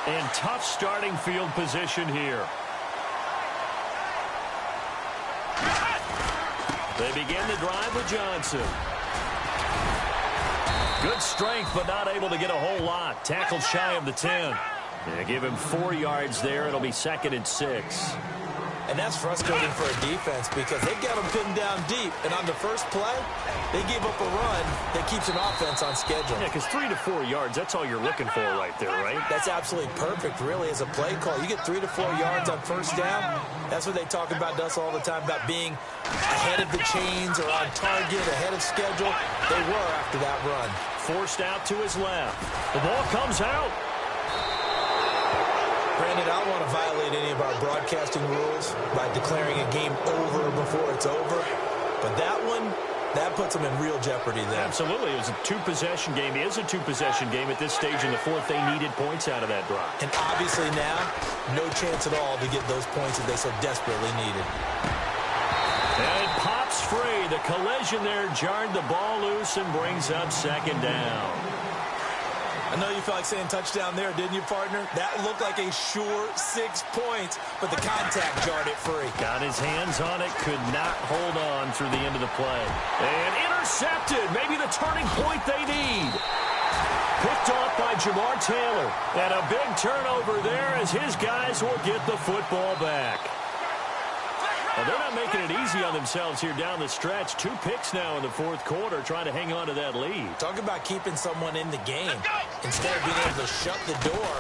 And tough starting field position here. They begin the drive with Johnson. Good strength, but not able to get a whole lot. Tackled shy of the 10. They give him 4 yards there. It'll be 2nd and 6. And that's frustrating for a defense because they've got them pinned down deep. And on the first play, they give up a run that keeps an offense on schedule. Yeah, because 3 to 4 yards, that's all you're looking for right there, right? That's absolutely perfect, really, as a play call. You get 3 to 4 yards on first down. That's what they talk about to us all the time, about being ahead of the chains or on target, ahead of schedule. They were after that run. Forced out to his left. The ball comes out. Brandon, I don't want to violate any of our broadcasting rules by declaring a game over before it's over. But that one, that puts them in real jeopardy there. Absolutely. It was a 2-possession game. It is a 2-possession game at this stage in the fourth. They needed points out of that drive. And obviously now, no chance at all to get those points that they so desperately needed. And it pops free. The collision there jarred the ball loose and brings up 2nd down. I know you felt like saying touchdown there, didn't you, partner? That looked like a sure 6 points, but the contact jarred it free. Got his hands on it, could not hold on through the end of the play. And intercepted, maybe the turning point they need. Picked off by Jamar Taylor. And a big turnover there as his guys will get the football back. Well, they're not making it easy on themselves here down the stretch. 2 picks now in the fourth quarter, trying to hang on to that lead. Talk about keeping someone in the game. Instead of being able to shut the door,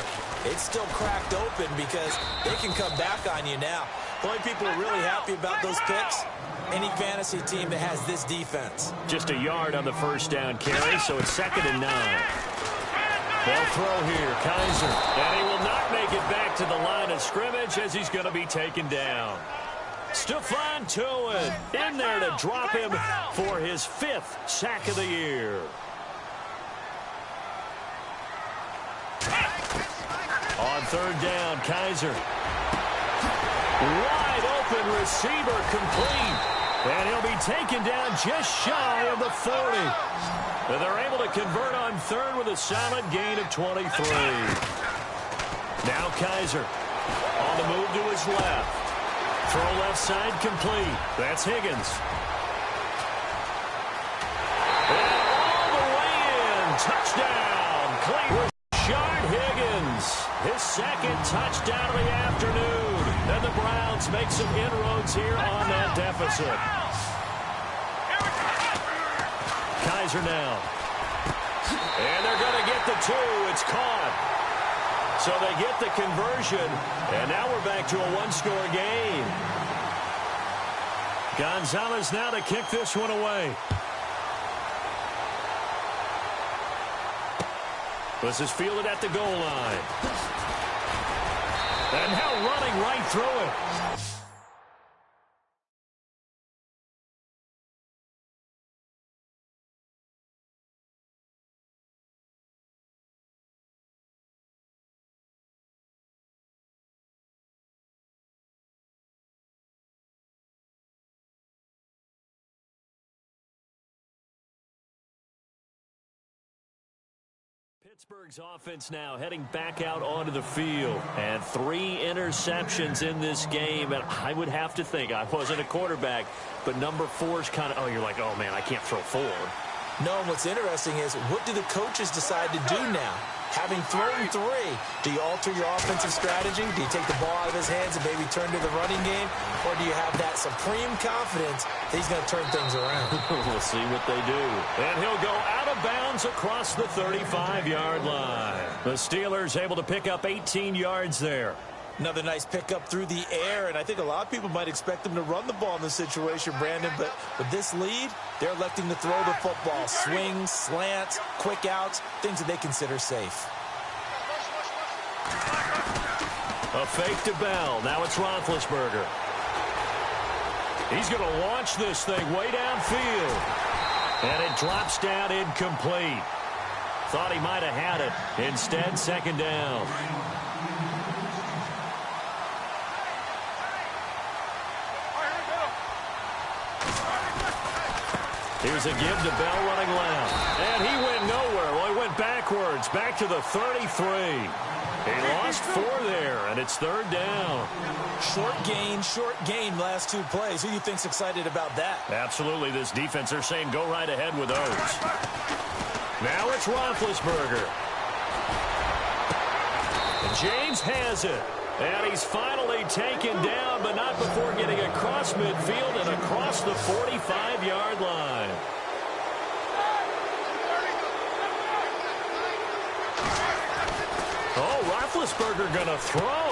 it's still cracked open because they can come back on you now. The only people who are really happy about those picks, any fantasy team that has this defense. Just a yard on the first down carry, so it's 2nd and 9. They'll throw here, Kaiser. And he will not make it back to the line of scrimmage as he's going to be taken down. Stephon Tuitt in there to drop him for his 5th sack of the year. On 3rd down, Kaiser. Wide open receiver complete. And he'll be taken down just shy of the 40. And they're able to convert on 3rd with a solid gain of 23. Now Kaiser on the move to his left. Throw left side complete. That's Higgins. And all the way in. Touchdown. Cleveland. Rashard Higgins. His 2nd touchdown of the afternoon. And the Browns make some inroads here on that deficit. Kaiser now. And they're going to get the 2. It's caught. So they get the conversion, and now we're back to a 1-score game. Gonzalez now to kick this one away. This is fielded at the goal line. And now running right through it. Pittsburgh's offense now heading back out onto the field. And 3 interceptions in this game. And I would have to think, I wasn't a quarterback, but number 4 is kind of, oh, you're like, oh, man, I can't throw 4. No, and what's interesting is, what do the coaches decide to do now? Having thrown 3, do you alter your offensive strategy? Do you take the ball out of his hands and maybe turn to the running game? Or do you have that supreme confidence that he's going to turn things around? We'll see what they do. And he'll go out of bounds across the 35-yard line. The Steelers able to pick up 18 yards there. Another nice pickup through the air, and I think a lot of people might expect them to run the ball in this situation, Brandon, but with this lead, they're electing to throw the football. Swings, slants, quick outs, things that they consider safe. A fake to Bell. Now it's Roethlisberger. He's going to launch this thing way downfield. And it drops down incomplete. Thought he might have had it. Instead, 2nd down. Here's a give to Bell running left. And he went nowhere. Well, he went backwards, back to the 33. He lost 4 there, and it's 3rd down. Short gain last 2 plays. Who do you think's excited about that? Absolutely, this defense, they're saying go right ahead with those. Now it's Roethlisberger. And James has it. And he's finally taken down, but not before getting across midfield and across the 45-yard line. Oh, Roethlisberger going to throw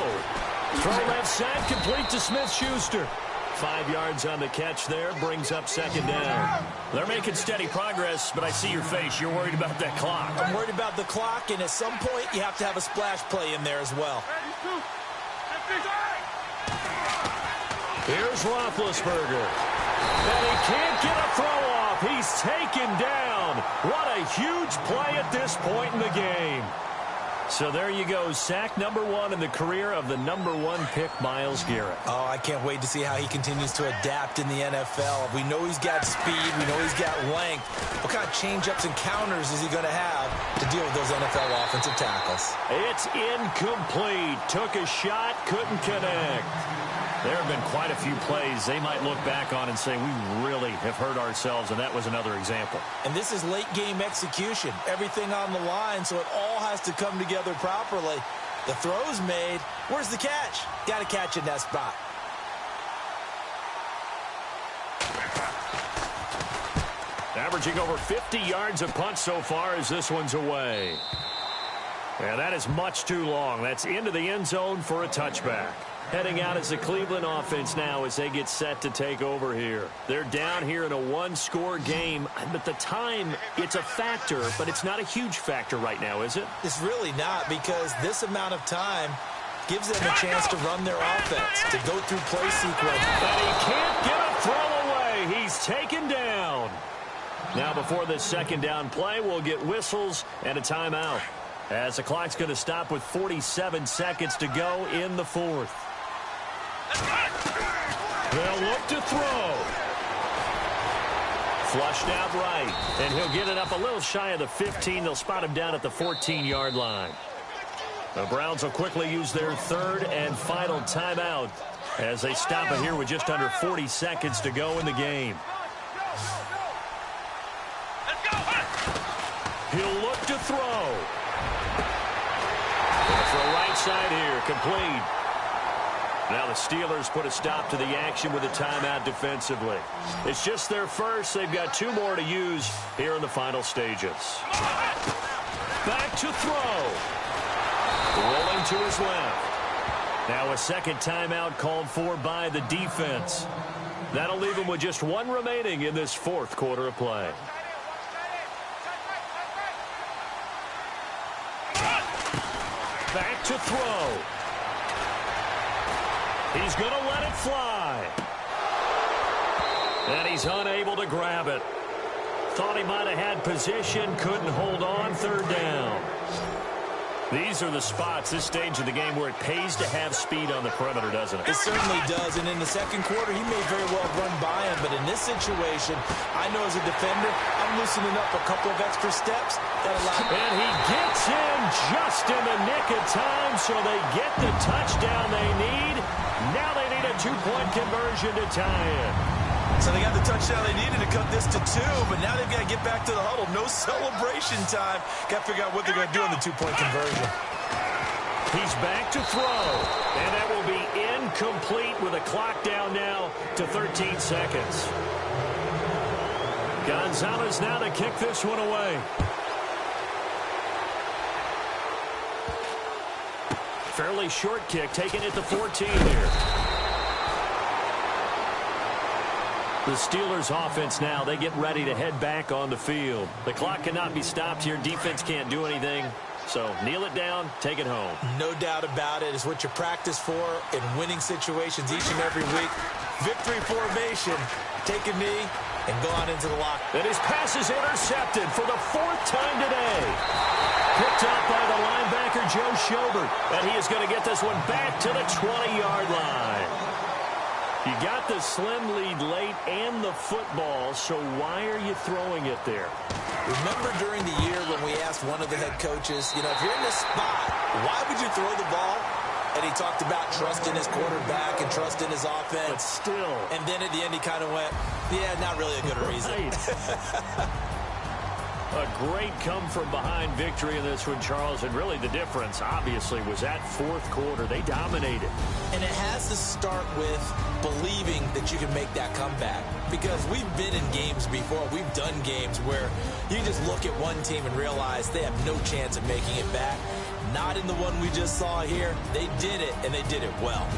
left side, complete to Smith-Schuster. 5 yards on the catch there, brings up 2nd down. They're making steady progress, but I see your face. You're worried about that clock. I'm worried about the clock, and at some point, you have to have a splash play in there as well. Here's Roethlisberger. And he can't get a throw off. He's taken down. What a huge play at this point in the game. So there you go, sack number 1 in the career of the number 1 pick, Myles Garrett. Oh, I can't wait to see how he continues to adapt in the NFL. We know he's got speed. We know he's got length. What kind of change-ups and counters is he going to have to deal with those NFL offensive tackles? It's incomplete. Took a shot, couldn't connect. There have been quite a few plays they might look back on and say, we really have hurt ourselves, and that was another example. And this is late-game execution. Everything on the line, so it all has to come together properly. The throw's made. Where's the catch? Got to catch in that spot. Averaging over 50 yards a punt so far as this one's away. And that is much too long. That's into the end zone for a touchback. Heading out as the Cleveland offense now as they get set to take over here. They're down here in a 1-score game, but the time, it's a factor, but it's not a huge factor right now, is it? It's really not, because this amount of time gives them a chance to run their offense, to go through play sequence. But he can't get a throw away. He's taken down. Now before this 2nd down play, we'll get whistles and a timeout, as the clock's going to stop with 47 seconds to go in the 4th. They'll look to throw. Flushed out right, and he'll get it up a little shy of the 15. They'll spot him down at the 14-yard line. The Browns will quickly use their 3rd and final timeout as they stop it here with just under 40 seconds to go in the game. He'll look to throw. For a right side here, complete. Now the Steelers put a stop to the action with a timeout defensively. It's just their first. They've got 2 more to use here in the final stages. Back to throw. Rolling to his left. Now a 2nd timeout called for by the defense. That'll leave him with just 1 remaining in this 4th quarter of play. Back to throw. He's going to let it fly. And he's unable to grab it. Thought he might have had position, couldn't hold on, 3rd down. These are the spots, this stage of the game, where it pays to have speed on the perimeter, doesn't it? It certainly does, and in the 2nd quarter, he may very well run by him, but in this situation, I know as a defender, I'm loosening up a couple of extra steps. And he gets in just in the nick of time, so they get the touchdown they need. Now they need a 2-point conversion to tie it. So they got the touchdown they needed to cut this to 2, but now they've got to get back to the huddle. No celebration time. Got to figure out what they're going to do on the 2-point conversion. He's back to throw, and that will be incomplete with a clock down now to 13 seconds. Gonzalez now to kick this one away. Fairly short kick, taking it to 14 here. The Steelers offense now, they get ready to head back on the field. The clock cannot be stopped here. Defense can't do anything. So kneel it down, take it home. No doubt about it. It's what you practice for in winning situations each and every week. Victory formation. Take a knee and go on into the lock. And his pass is intercepted for the 4th time today. Picked up by the linebacker, Joe Schobert. And he is going to get this one back to the 20-yard line. You got the slim lead late and the football, so why are you throwing it there? Remember during the year when we asked one of the head coaches, if you're in this spot, why would you throw the ball? And he talked about trusting his quarterback and trusting his offense. But still. And then at the end he kind of went, yeah, not really a good reason. A great come-from-behind victory in this one, Charles. And really the difference, obviously, was that fourth quarter. They dominated. And it has to start with believing that you can make that comeback. Because we've been in games before. We've done games where you just look at one team and realize they have no chance of making it back. Not in the one we just saw here. They did it, and they did it well.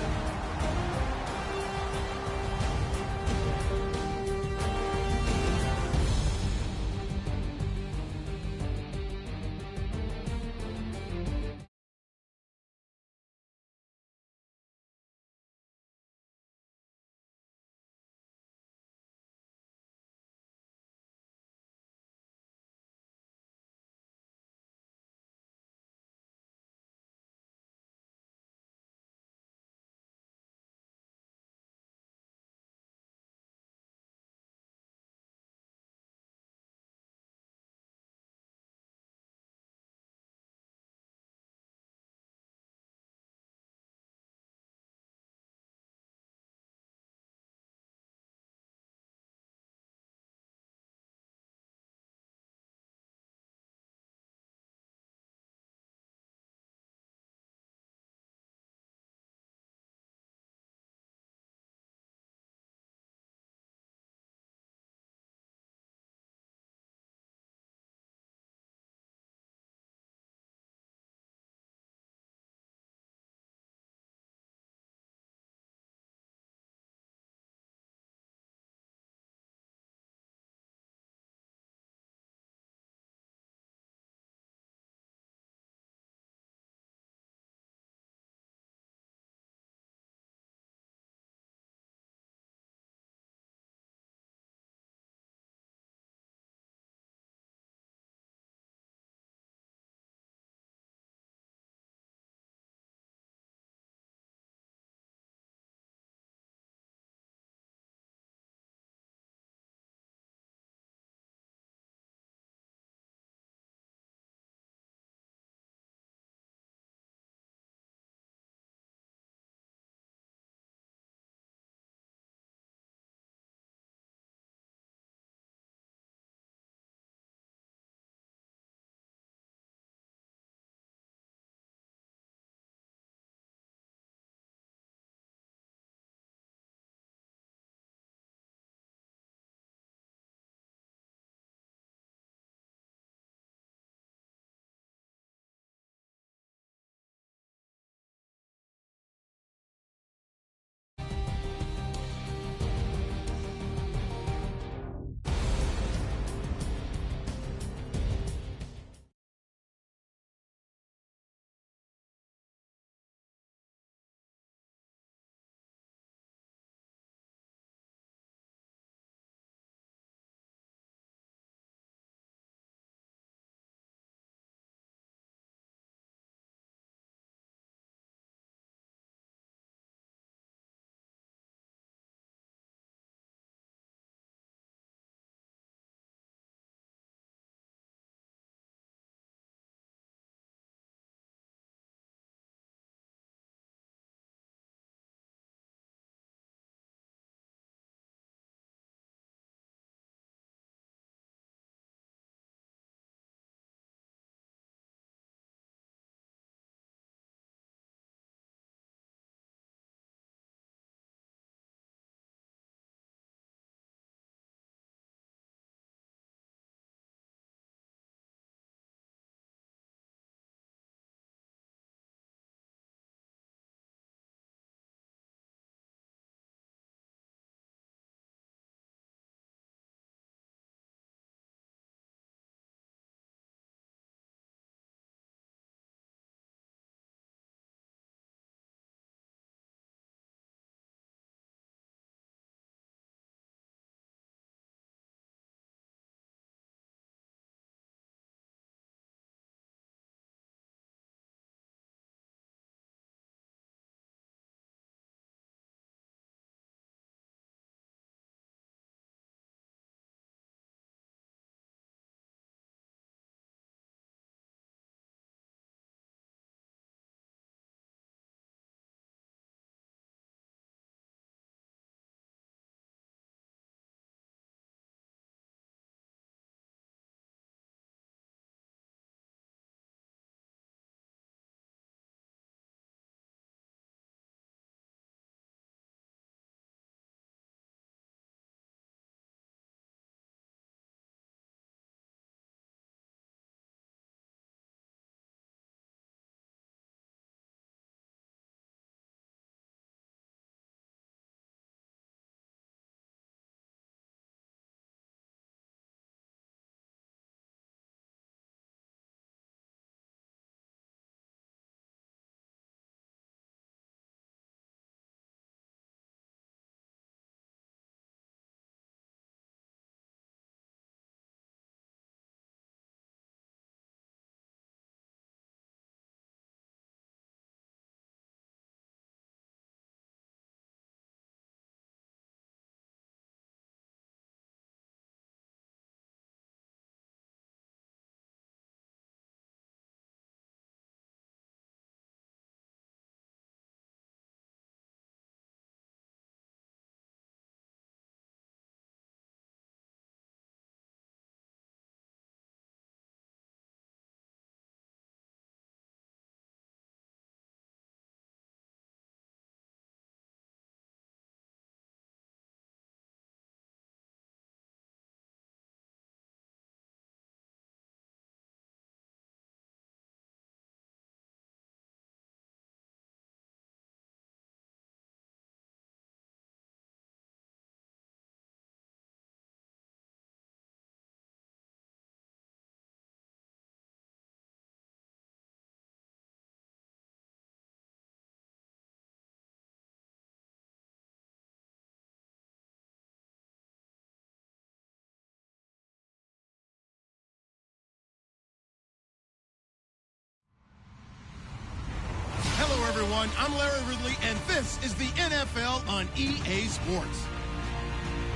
everyone. I'm Larry Ridley, and this is the NFL on EA Sports.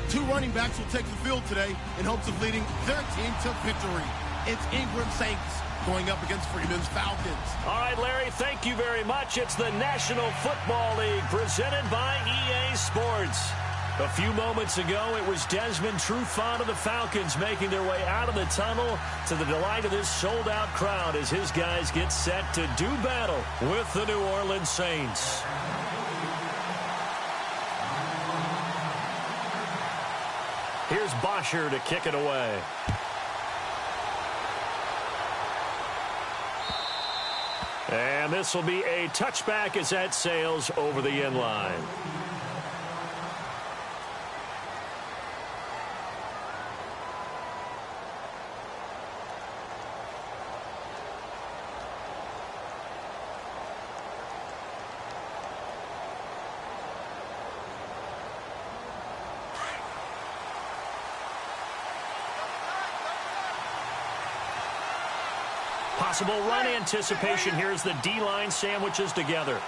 Two running backs will take the field today in hopes of leading their team to victory. It's Ingram Saints going up against Freeman's Falcons. All right, Larry, thank you very much. It's the National Football League presented by EA Sports. A few moments ago, it was Desmond Trufant of the Falcons making their way out of the tunnel to the delight of this sold-out crowd as his guys get set to do battle with the New Orleans Saints. Here's Bosher to kick it away. And this will be a touchback as that sails over the end line. Possible run anticipation here as the D-line sandwiches together.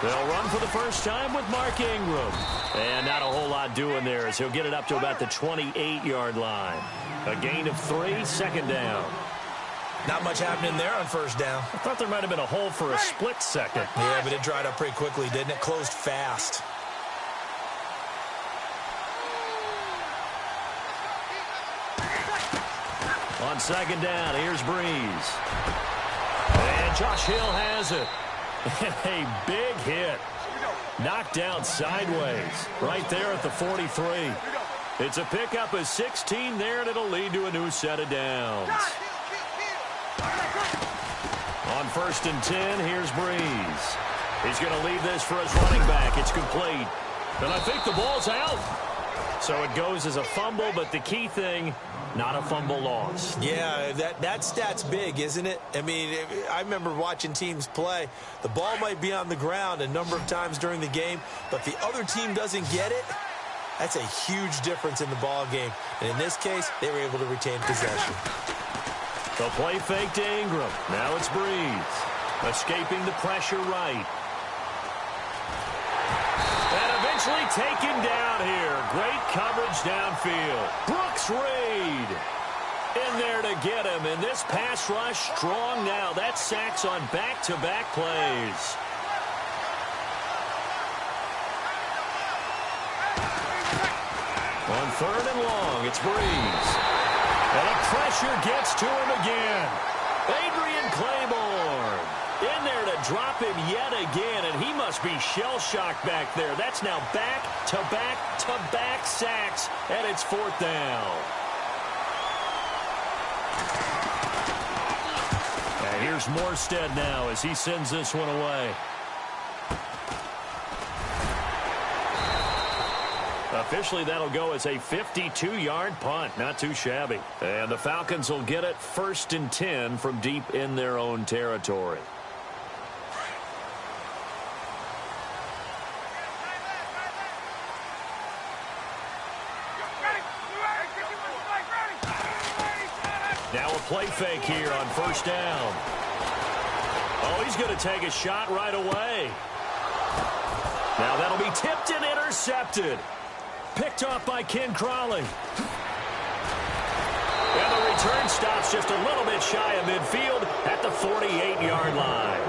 They'll run for the first time with Mark Ingram. And not a whole lot doing there as he'll get it up to about the 28-yard line. A gain of 3, second down. Not much happening there on first down. I thought there might have been a hole for a split second. Yeah, but it dried up pretty quickly, didn't it? Closed fast. On second down, here's Breeze. And Josh Hill has it. A big hit. Knocked down sideways. Right there at the 43. It's a pickup of 16 there, and it'll lead to a new set of downs. On first and 10, here's Breeze. He's going to leave this for his running back. It's complete. And I think the ball's out. So it goes as a fumble, but the key thing, not a fumble loss. Yeah, that stat's big, isn't it? I mean, I remember watching teams play. The ball might be on the ground a number of times during the game, but the other team doesn't get it. That's a huge difference in the ball game. And in this case, they were able to retain possession. The play fake to Ingram. Now it's Breeze. Escaping the pressure right. And eventually taken down here. Great coverage downfield. Brooks Reed in there to get him. And this pass rush strong now. That's sacks on back-to-back plays. On third and long, it's Breeze. And the pressure gets to him again. Adrian Claiborne in there to drop him yet again, and he must be shell-shocked back there. That's now back-to-back-to-back sacks, and it's fourth down. And here's Morstead now as he sends this one away. Officially, that'll go as a 52-yard punt. Not too shabby. And the Falcons will get it first and 10 from deep in their own territory. Now a play fake here on first down. Oh, he's going to take a shot right away. Now that'll be tipped and intercepted. Picked off by Ken Crawley. And the return stops just a little bit shy of midfield at the 48-yard line.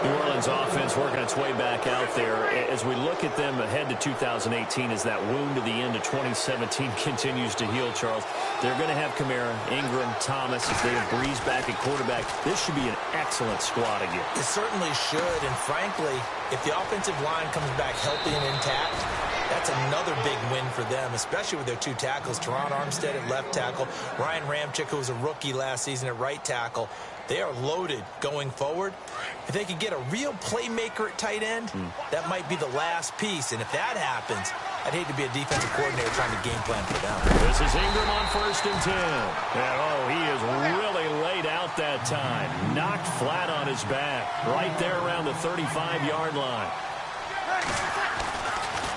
New Orleans offense working its way back out there. As we look at them ahead to 2018 as that wound to the end of 2017 continues to heal, Charles, they're going to have Kamara, Ingram, Thomas as they have Breeze back at quarterback. This should be an excellent squad again. It certainly should, and frankly, if the offensive line comes back healthy and intact, that's another big win for them, especially with their two tackles, Teron Armstead at left tackle, Ryan Ramczyk, who was a rookie last season at right tackle. They are loaded going forward. If they could get a real playmaker at tight end, that might be the last piece. And if that happens, I'd hate to be a defensive coordinator trying to game plan for them. This is Ingram on first and 10. And, oh, he is really laid out that time. Knocked flat on his back. Right there around the 35-yard line.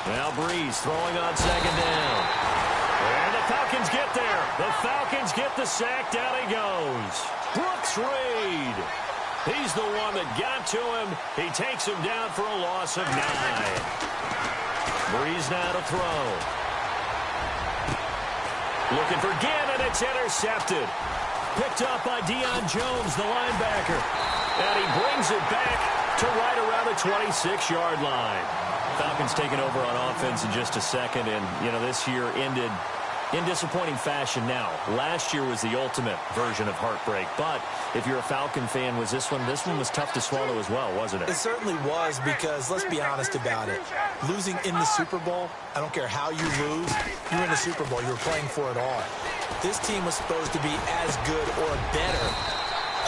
Now Breeze throwing on second down. And the Falcons get there. The Falcons get the sack. Down he goes. Brooks Reed. He's the one that got to him. He takes him down for a loss of 9. Breeze now to throw. Looking for Ginn, and it's intercepted. Picked up by Deion Jones, the linebacker. And he brings it back to right around the 26-yard line. Falcons taking over on offense in just a second. And, you know, this year ended in disappointing fashion now. Last year was the ultimate version of heartbreak. But if you're a Falcon fan, was this one was tough to swallow as well, wasn't it? It certainly was, because let's be honest about it. Losing in the Super Bowl, I don't care how you lose, you're in the Super Bowl. You're playing for it all. This team was supposed to be as good or better.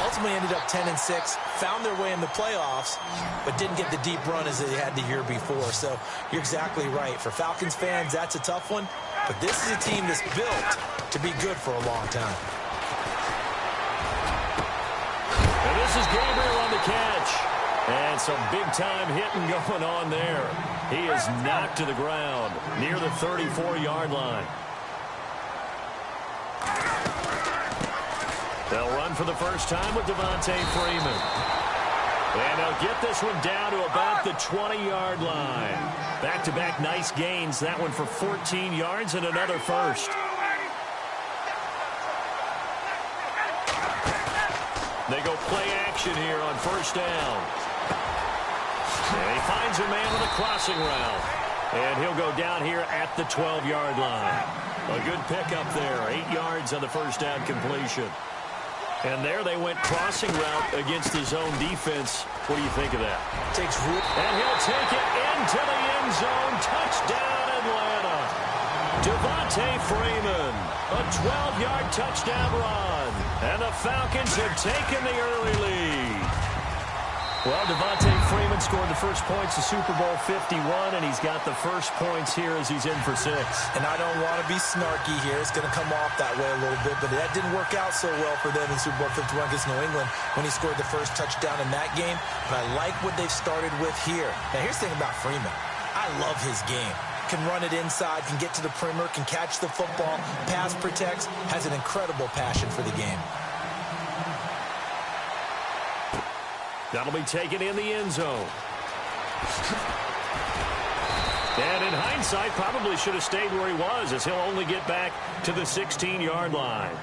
Ultimately ended up 10-6, found their way in the playoffs, but didn't get the deep run as they had the year before. So you're exactly right. For Falcons fans, that's a tough one. But this is a team that's built to be good for a long time. And this is Gabriel on the catch. And some big-time hitting going on there. He is knocked to the ground near the 34-yard line. They'll run for the first time with Devontae Freeman. And they'll get this one down to about the 20-yard line. Back-to-back nice gains. That one for 14 yards and another first. They go play action here on first down. And he finds a man with a crossing route. And he'll go down here at the 12-yard line. A good pickup there. 8 yards on the first down completion. And there they went crossing route against the zone defense. What do you think of that? Takes root. And he'll take it into the end zone. Touchdown, Atlanta. Devontae Freeman. A 12-yard touchdown run. And the Falcons have taken the early lead. Well, Devontae Freeman scored the first points of Super Bowl 51, and he's got the first points here as he's in for 6. And I don't want to be snarky here. It's going to come off that way a little bit, but that didn't work out so well for them in Super Bowl 51 against New England when he scored the first touchdown in that game. But I like what they've started with here. Now, here's the thing about Freeman. I love his game. Can run it inside, can get to the perimeter, can catch the football, pass protects, has an incredible passion for the game. That'll be taken in the end zone. And in hindsight, probably should have stayed where he was, as he'll only get back to the 16-yard line.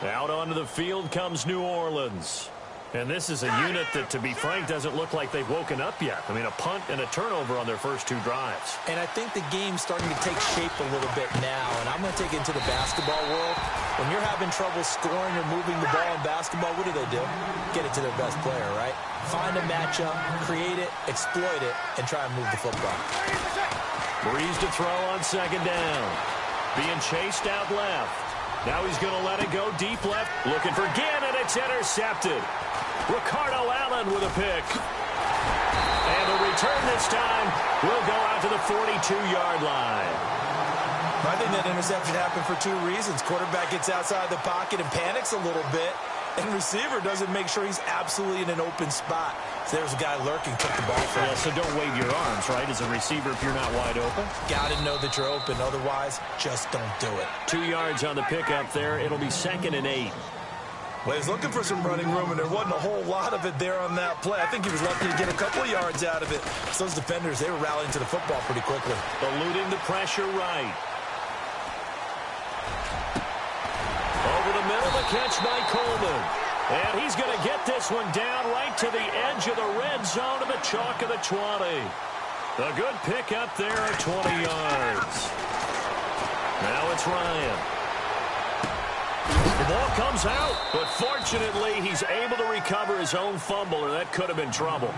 Out onto the field comes New Orleans. And this is a unit that, to be frank, doesn't look like they've woken up yet. I mean, a punt and a turnover on their first 2 drives. And I think the game's starting to take shape a little bit now. And I'm going to take it into the basketball world. When you're having trouble scoring or moving the ball in basketball, what do? Get it to their best player, right? Find a matchup, create it, exploit it, and try and move the football. Breeze to throw on second down. Being chased out left. Now he's going to let it go deep left. Looking for Ginn, and it's intercepted. Ricardo Allen with a pick. And the return this time will go out to the 42-yard line. I think that interception happened for 2 reasons. Quarterback gets outside the pocket and panics a little bit. And receiver doesn't make sure he's absolutely in an open spot. So there's a guy lurking, took the ball from him. So don't wave your arms, right, as a receiver if you're not wide open? Got to know that you're open. Otherwise, just don't do it. 2 yards on the pickup there. It'll be 2nd and 8. Well, he was looking for some running room, and there wasn't a whole lot of it there on that play. I think he was lucky to get a couple of yards out of it. So those defenders, they were rallying to the football pretty quickly. Eluding the pressure right. Over the middle, the catch by Coleman. And he's going to get this one down right to the edge of the red zone of the chalk of the 20. A good pick up there at 20 yards. Now it's Ryan. The ball comes out, but fortunately he's able to recover his own fumble, or that could have been trouble.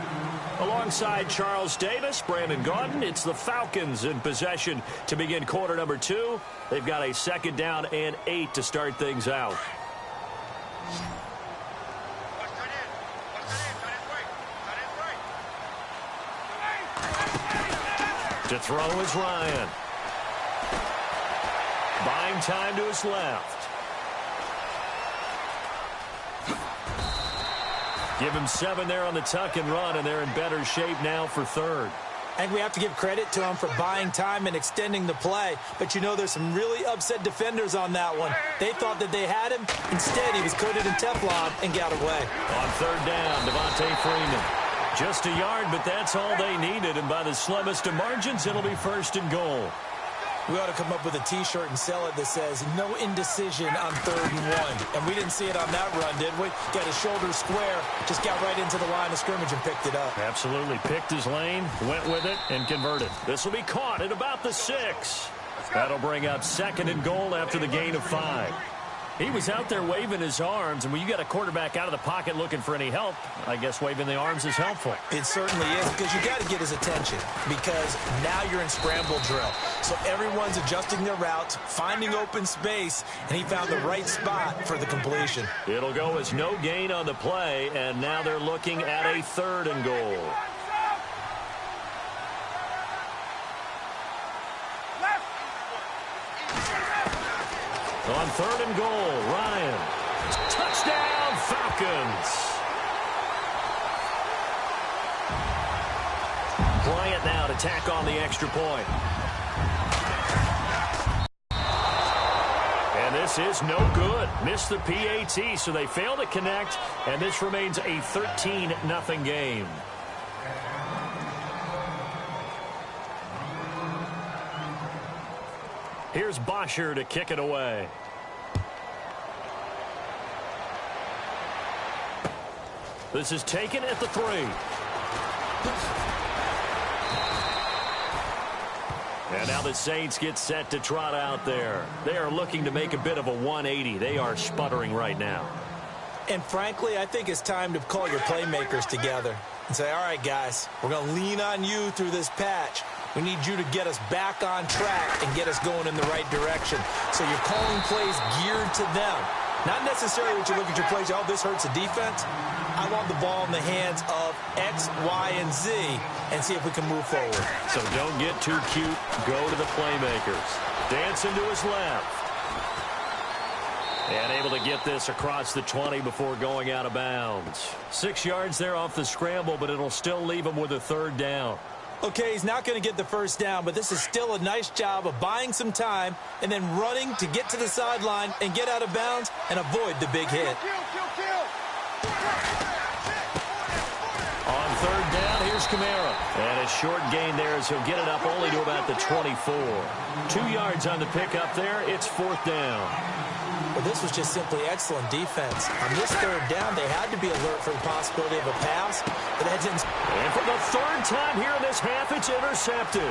Alongside Charles Davis, Brandon Gaudin, it's the Falcons in possession to begin quarter number 2. They've got a 2nd down and 8 to start things out. To throw is Ryan. Buying time to his left. Give him 7 there on the tuck and run, and they're in better shape now for 3rd. I think we have to give credit to him for buying time and extending the play. But, you know, there's some really upset defenders on that one. They thought that they had him. Instead, he was coated in Teflon and got away. On third down, Devontae Freeman. Just a yard, but that's all they needed. And by the slimmest of margins, it'll be first and goal. We ought to come up with a T-shirt and sell it that says, no indecision on 3rd and 1. And we didn't see it on that run, did we? Got his shoulder square, just got right into the line of scrimmage and picked it up. Absolutely. Picked his lane, went with it, and converted. This will be caught at about the 6. That'll bring up 2nd and goal after the gain of 5. He was out there waving his arms, and when you got a quarterback out of the pocket looking for any help, I guess waving the arms is helpful. It certainly is, because you got to get his attention, because now you're in scramble drill. So everyone's adjusting their routes, finding open space, and he found the right spot for the completion. It'll go as no gain on the play, and now they're looking at a 3rd and goal. On 3rd and goal, Ryan. Touchdown, Falcons. Bryant now to tack on the extra point. And this is no good. Missed the PAT, so they fail to connect, and this remains a 13-0 game. Here's Bosher to kick it away. This is taken at the 3. And now the Saints get set to trot out there. They are looking to make a bit of a 180. They are sputtering right now. And frankly, I think it's time to call your playmakers together and say, all right, guys, we're going to lean on you through this patch. We need you to get us back on track and get us going in the right direction. So you're calling plays geared to them. Not necessarily that you look at your plays, oh, this hurts the defense. I want the ball in the hands of X, Y, and Z and see if we can move forward. So don't get too cute. Go to the playmakers. Dancing to his left. And able to get this across the 20 before going out of bounds. 6 yards there off the scramble, but it'll still leave him with a 3rd down. Okay, he's not going to get the 1st down, but this is still a nice job of buying some time and then running to get to the sideline and get out of bounds and avoid the big hit. On 3rd down, here's Kamara. And a short gain there as he'll get it up only to about the 24. 2 yards on the pickup there. It's 4th down. Well, this was just simply excellent defense. On this 3rd down, they had to be alert for the possibility of a pass, but that didn't. And for the 3rd time here in this half, it's intercepted.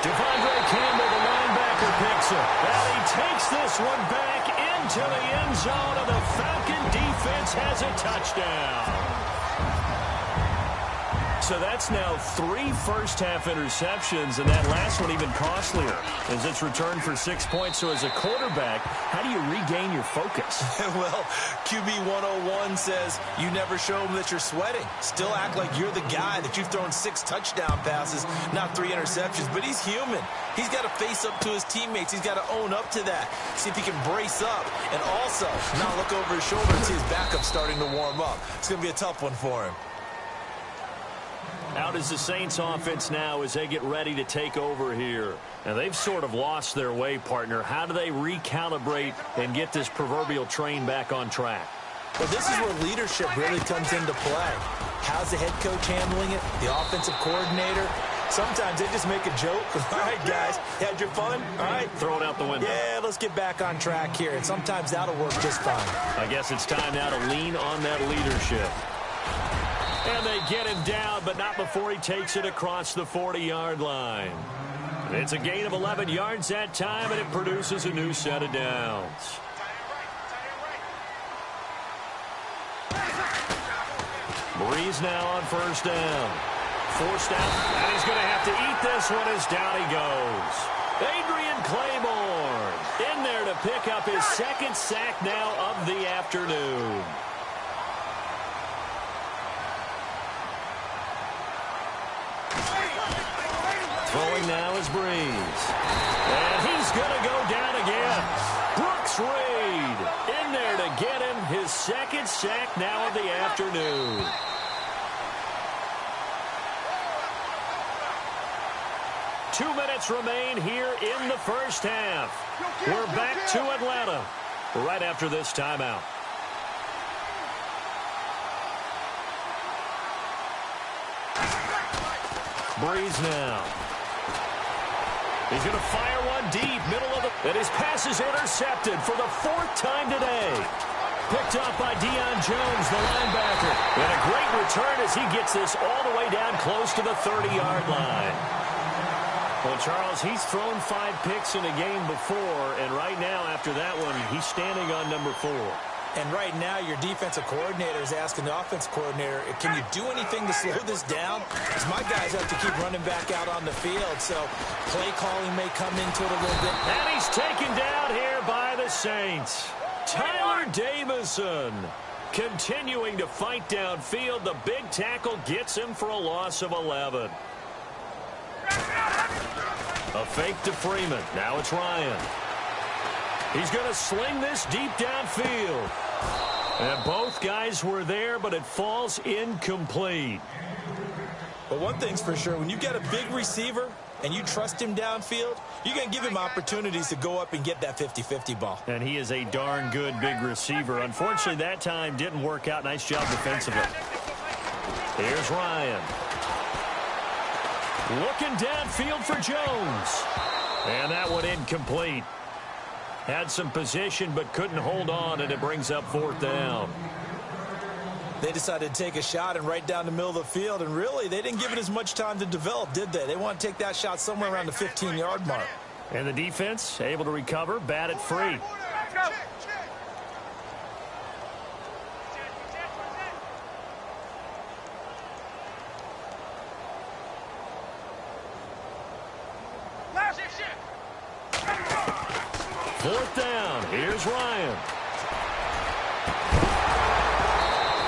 Devondre Campbell, the linebacker, picks it. And he takes this one back into the end zone, and the Falcon defense has a touchdown. So that's now 3 first-half interceptions, and that last one even costlier as it's returned for 6 points. So as a quarterback, how do you regain your focus? Well, QB 101 says you never show them that you're sweating. Still act like you're the guy, that you've thrown 6 touchdown passes, not 3 interceptions. But he's human. He's got to face up to his teammates. He's got to own up to that. See if he can brace up and also not look over his shoulder and see his backup starting to warm up. It's going to be a tough one for him. Out is the Saints offense now as they get ready to take over here. And they've sort of lost their way, partner. How do they recalibrate and get this proverbial train back on track? Well, this is where leadership really comes into play. How's the head coach handling it? The offensive coordinator? Sometimes they just make a joke. All right, guys, had your fun? All right. Throw it out the window. Yeah, let's get back on track here. And sometimes that'll work just fine. I guess it's time now to lean on that leadership. And they get him down, but not before he takes it across the 40-yard line. It's a gain of 11 yards that time, and it produces a new set of downs. Breeze now on 1st down. Forced out, and he's going to have to eat this one as down he goes. Adrian Claiborne in there to pick up his 2nd sack now of the afternoon. Throwing now is Breeze. And he's going to go down again. Brooks Reed in there to get him his 2nd sack now of the afternoon. 2 minutes remain here in the first half. We're back to Atlanta right after this timeout. Breeze now. He's going to fire one deep, middle of the... And his pass is intercepted for the 4th time today. Picked up by Deion Jones, the linebacker. And a great return as he gets this all the way down close to the 30-yard line. Well, Charles, he's thrown 5 picks in a game before, and right now, after that one, he's standing on number 4. And right now, your defensive coordinator is asking the offensive coordinator, can you do anything to slow this down? Because my guys have to keep running back out on the field, so play calling may come into it a little bit. And he's taken down here by the Saints. Tyler Davison continuing to fight downfield. The big tackle gets him for a loss of 11. A fake to Freeman. Now it's Ryan. He's going to sling this deep downfield. And both guys were there, but it falls incomplete. But one thing's for sure, when you get a big receiver and you trust him downfield, you're going to give him opportunities to go up and get that 50-50 ball. And he is a darn good big receiver. Unfortunately, that time didn't work out. Nice job defensively. Here's Ryan. Looking downfield for Jones. And that one incomplete. Had some position but couldn't hold on, and it brings up 4th down. They decided to take a shot and right down the middle of the field, and really they didn't give it as much time to develop, did they? They want to take that shot somewhere around the 15-yard mark. And the defense able to recover, bat it free. Fourth down. Here's Ryan.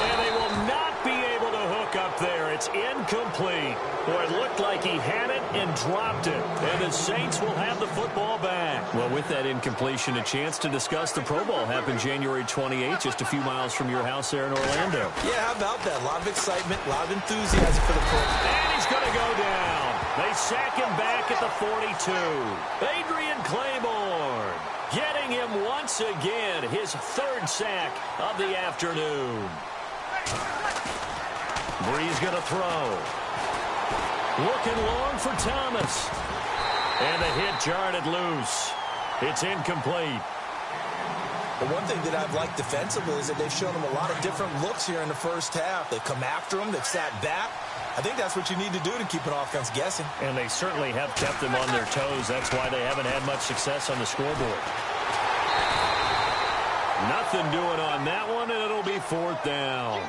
And they will not be able to hook up there. It's incomplete. Boy, it looked like he had it and dropped it. And the Saints will have the football back. Well, with that incompletion, a chance to discuss the Pro Bowl happened January 28th, just a few miles from your house there in Orlando. Yeah, how about that? A lot of excitement, a lot of enthusiasm for the Pro Bowl. And he's going to go down. They sack him back at the 42. Adrian Claiborne getting him once again, his 3rd sack of the afternoon. Breeze going to throw. Looking long for Thomas. And the hit jarred it loose. It's incomplete. The one thing that I've liked defensively is that they've shown him a lot of different looks here in the first half. They've come after him. They've sat back. I think that's what you need to do to keep an offense guessing. And they certainly have kept them on their toes. That's why they haven't had much success on the scoreboard. Nothing doing on that one, and it'll be 4th down.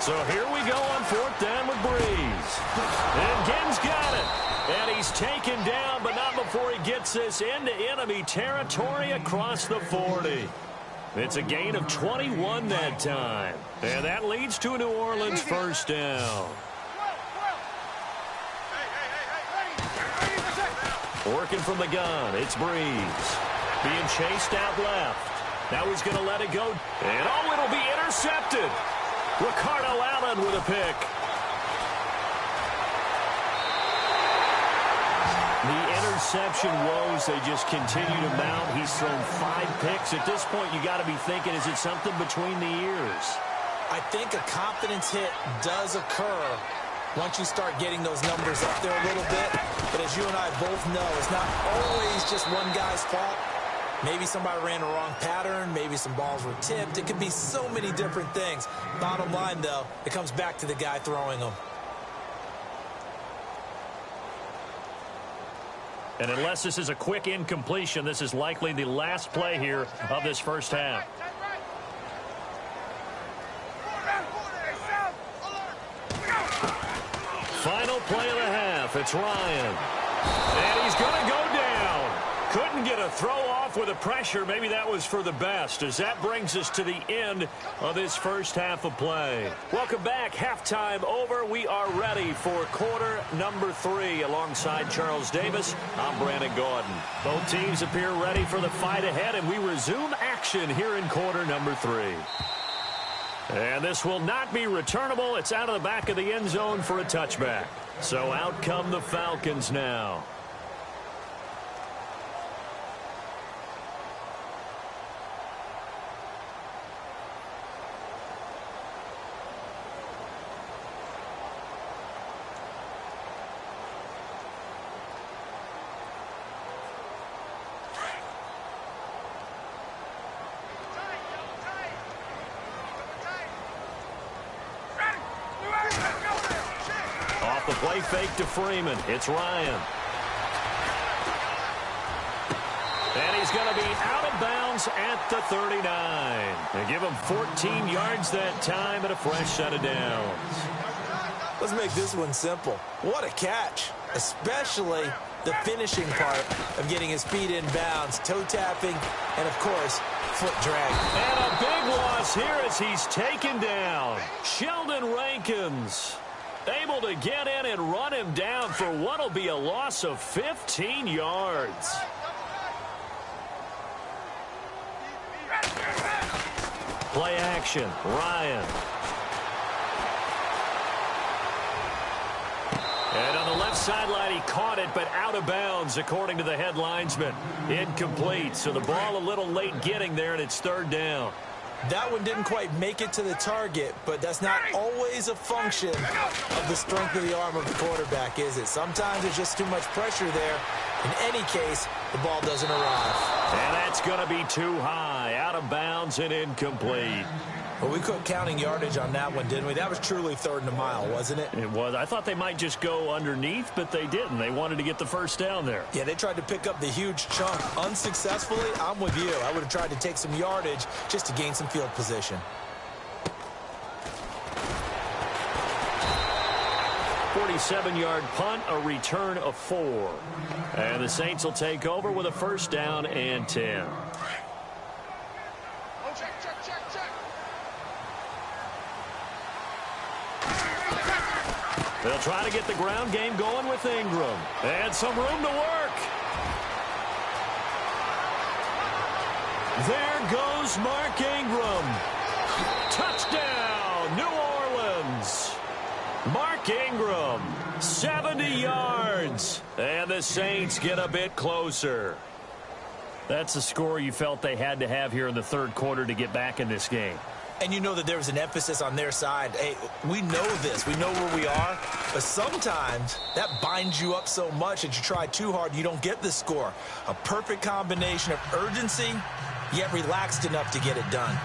So here we go on 4th down with Breeze. And Gibbs got it. And he's taken down, but not before he gets this into enemy territory across the 40. It's a gain of 21 that time. And that leads to a New Orleans 1st down. Working from the gun, it's Breeze. Being chased out left. Now he's going to let it go. And oh, it'll be intercepted. Ricardo Allen with a pick. The interception woes, they just continue to mount. He's thrown 5 picks. At this point, you got to be thinking, is it something between the ears? I think a confidence hit does occur once you start getting those numbers up there a little bit. But as you and I both know, it's not always just one guy's fault. Maybe somebody ran the wrong pattern. Maybe some balls were tipped. It could be so many different things. Bottom line, though, it comes back to the guy throwing them. And unless this is a quick incompletion, this is likely the last play here of this first half. Final play of the half. It's Ryan. And he's going to go down. Couldn't get a throw off off with the pressure. Maybe that was for the best, as that brings us to the end of this first half of play. Welcome back. Halftime over. We are ready for quarter number 3. Alongside Charles Davis, I'm Brandon Gaudin. Both teams appear ready for the fight ahead, and we resume action here in quarter number 3. And this will not be returnable. It's out of the back of the end zone for a touchback. So out come the Falcons now. The play fake to Freeman. It's Ryan. And he's going to be out of bounds at the 39. They give him 14 yards that time and a fresh set of downs. Let's make this one simple. What a catch, especially the finishing part of getting his feet in bounds, toe tapping, and, of course, foot drag. And a big loss here as he's taken down. Sheldon Rankins able to get in and run him down for what will be a loss of 15 yards. Play action, Ryan. And on the left sideline, he caught it, but out of bounds, according to the head linesman. Incomplete, so the ball a little late getting there, and it's third down. That one didn't quite make it to the target, but that's not always a function of the strength of the arm of the quarterback, is it? Sometimes there's just too much pressure there. In any case, the ball doesn't arrive. And that's going to be too high, out of bounds and incomplete. Well, we quit counting yardage on that one, didn't we? That was truly third and a mile, wasn't it? It was. I thought they might just go underneath, but they didn't. They wanted to get the first down there. Yeah, they tried to pick up the huge chunk unsuccessfully. I'm with you. I would have tried to take some yardage just to gain some field position. 47-yard punt, a return of 4. And the Saints will take over with a first down and 10. They'll try to get the ground game going with Ingram. And some room to work. There goes Mark Ingram. Touchdown, New Orleans. Mark Ingram, 70 yards. And the Saints get a bit closer. That's a score you felt they had to have here in the third quarter to get back in this game. And you know that there was an emphasis on their side. Hey, we know this. We know where we are. But sometimes that binds you up so much that you try too hard, you don't get the score. A perfect combination of urgency, yet relaxed enough to get it done.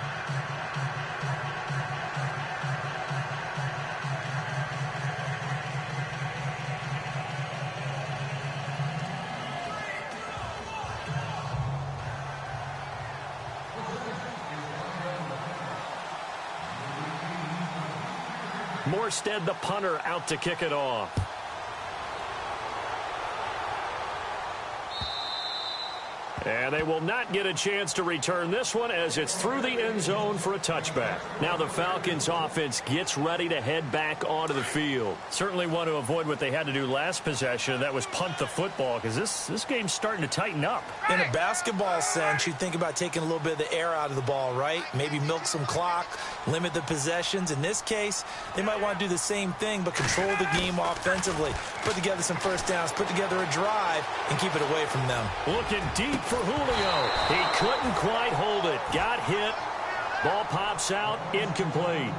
Morstead, the punter, out to kick it off. And they will not get a chance to return this one as it's through the end zone for a touchback. Now the Falcons offense gets ready to head back onto the field. Certainly want to avoid what they had to do last possession, and that was punt the football, because this game's starting to tighten up. In a basketball sense, you think about taking a little bit of the air out of the ball, right? Maybe milk some clock, limit the possessions. In this case, they might want to do the same thing, but control the game offensively. Put together some first downs, put together a drive, and keep it away from them. Looking deep for Julio. He couldn't quite hold it. Got hit. Ball pops out. Incomplete.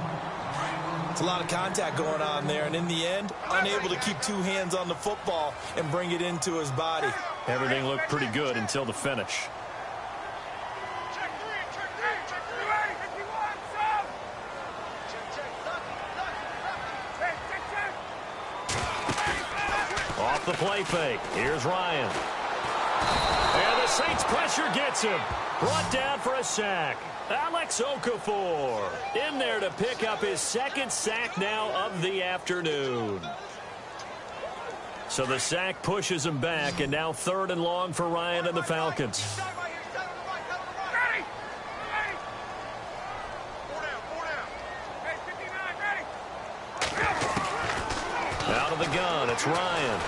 It's a lot of contact going on there, and in the end, unable to keep two hands on the football and bring it into his body. Everything looked pretty good until the finish. Off the play fake. Here's Ryan. And the Saints pressure gets him. Brought down for a sack. Alex Okafor in there to pick up his second sack now of the afternoon. So the sack pushes him back, and now 3rd and long for Ryan and the Falcons. Out of the gun, it's Ryan.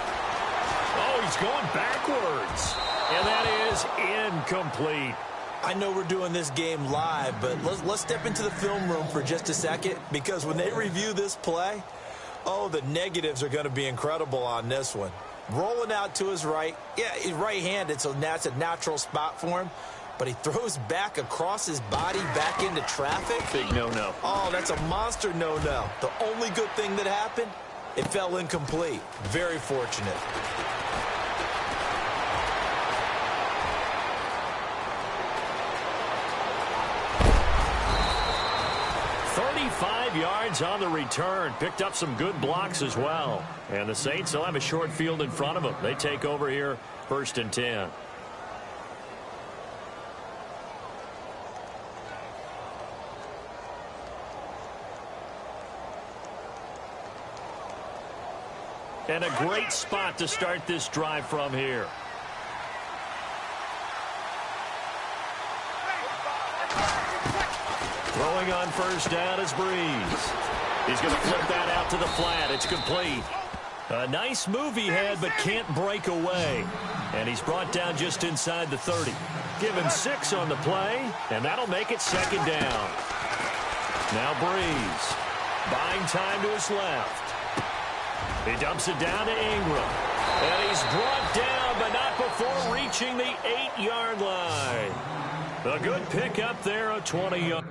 Oh, he's going backwards. And that is incomplete. I know we're doing this game live, but let's step into the film room for just a second, because when they review this play, oh, the negatives are going to be incredible on this one. Rolling out to his right. Yeah, he's right-handed, so that's a natural spot for him. But he throws back across his body back into traffic. Big no-no. Oh, that's a monster no-no. The only good thing that happened, it fell incomplete. Very fortunate. 35 yards on the return. Picked up some good blocks as well. And the Saints will have a short field in front of them. They take over here, 1st and 10. And a great spot to start this drive from here. Throwing on 1st down is Breeze. He's going to flip that out to the flat. It's complete. A nice move he had, but can't break away. And he's brought down just inside the 30. Give him 6 on the play, and that'll make it 2nd down. Now Breeze. Buying time to his left. He dumps it down to Ingram. And he's brought down, but not before reaching the 8-yard line. A good pickup there, a 20-yard.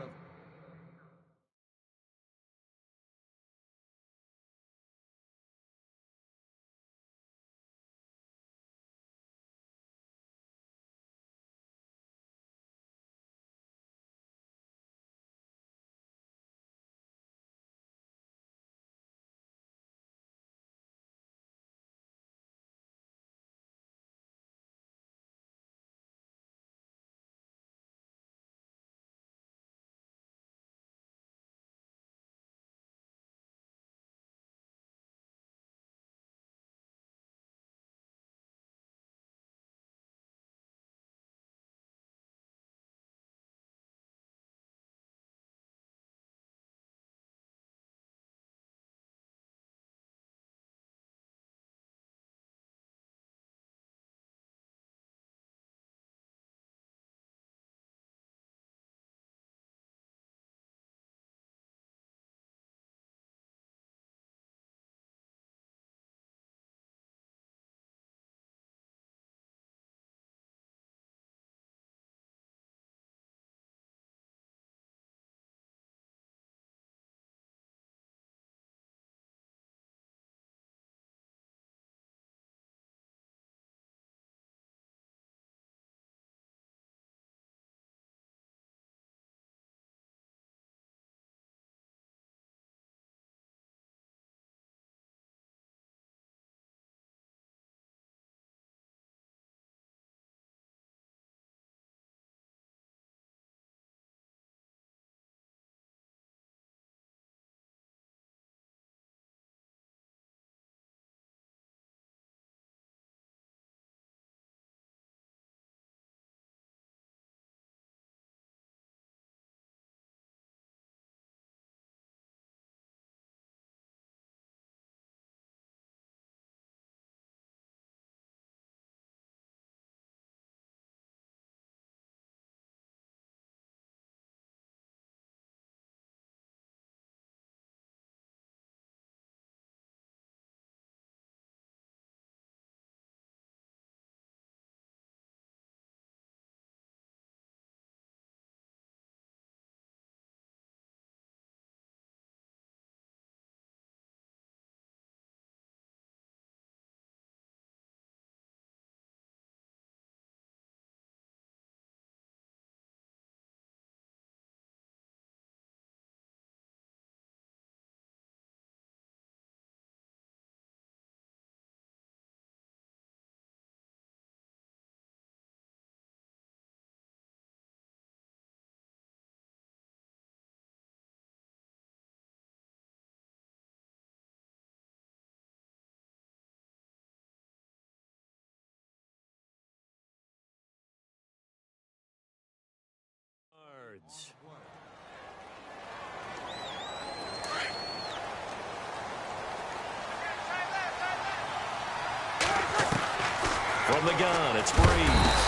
From the gun, it's Breeze.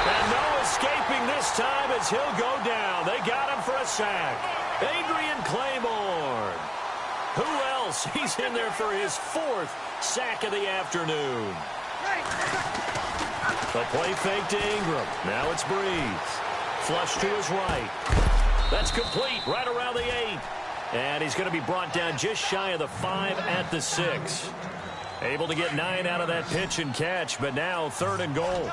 And no escaping this time as he'll go down. They got him for a sack. Adrian Claiborne. Who else? He's in there for his 4th sack of the afternoon. The play fake to Ingram. Now it's Breeze. Flush to his right. That's complete right around the 8. And he's going to be brought down just shy of the 5 at the 6. Able to get 9 out of that pitch and catch, but now 3rd and goal.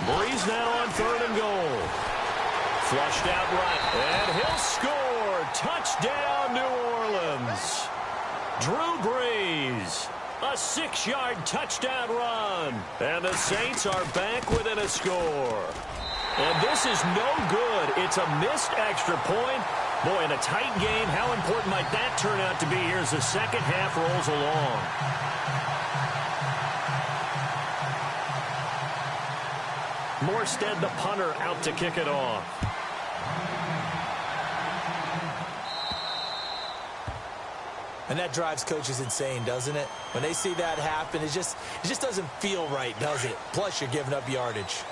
Breeze now on 3rd and goal. Flushed out right, and he'll score. Touchdown, New Orleans. Drew Brees, a 6-yard touchdown run. And the Saints are back within a score. And this is no good. It's a missed extra point. Boy, in a tight game, how important might that turn out to be here as the second half rolls along? Morstead, the punter, out to kick it off. And that drives coaches insane, doesn't it? When they see that happen, it just doesn't feel right, does it? Plus, you're giving up yardage.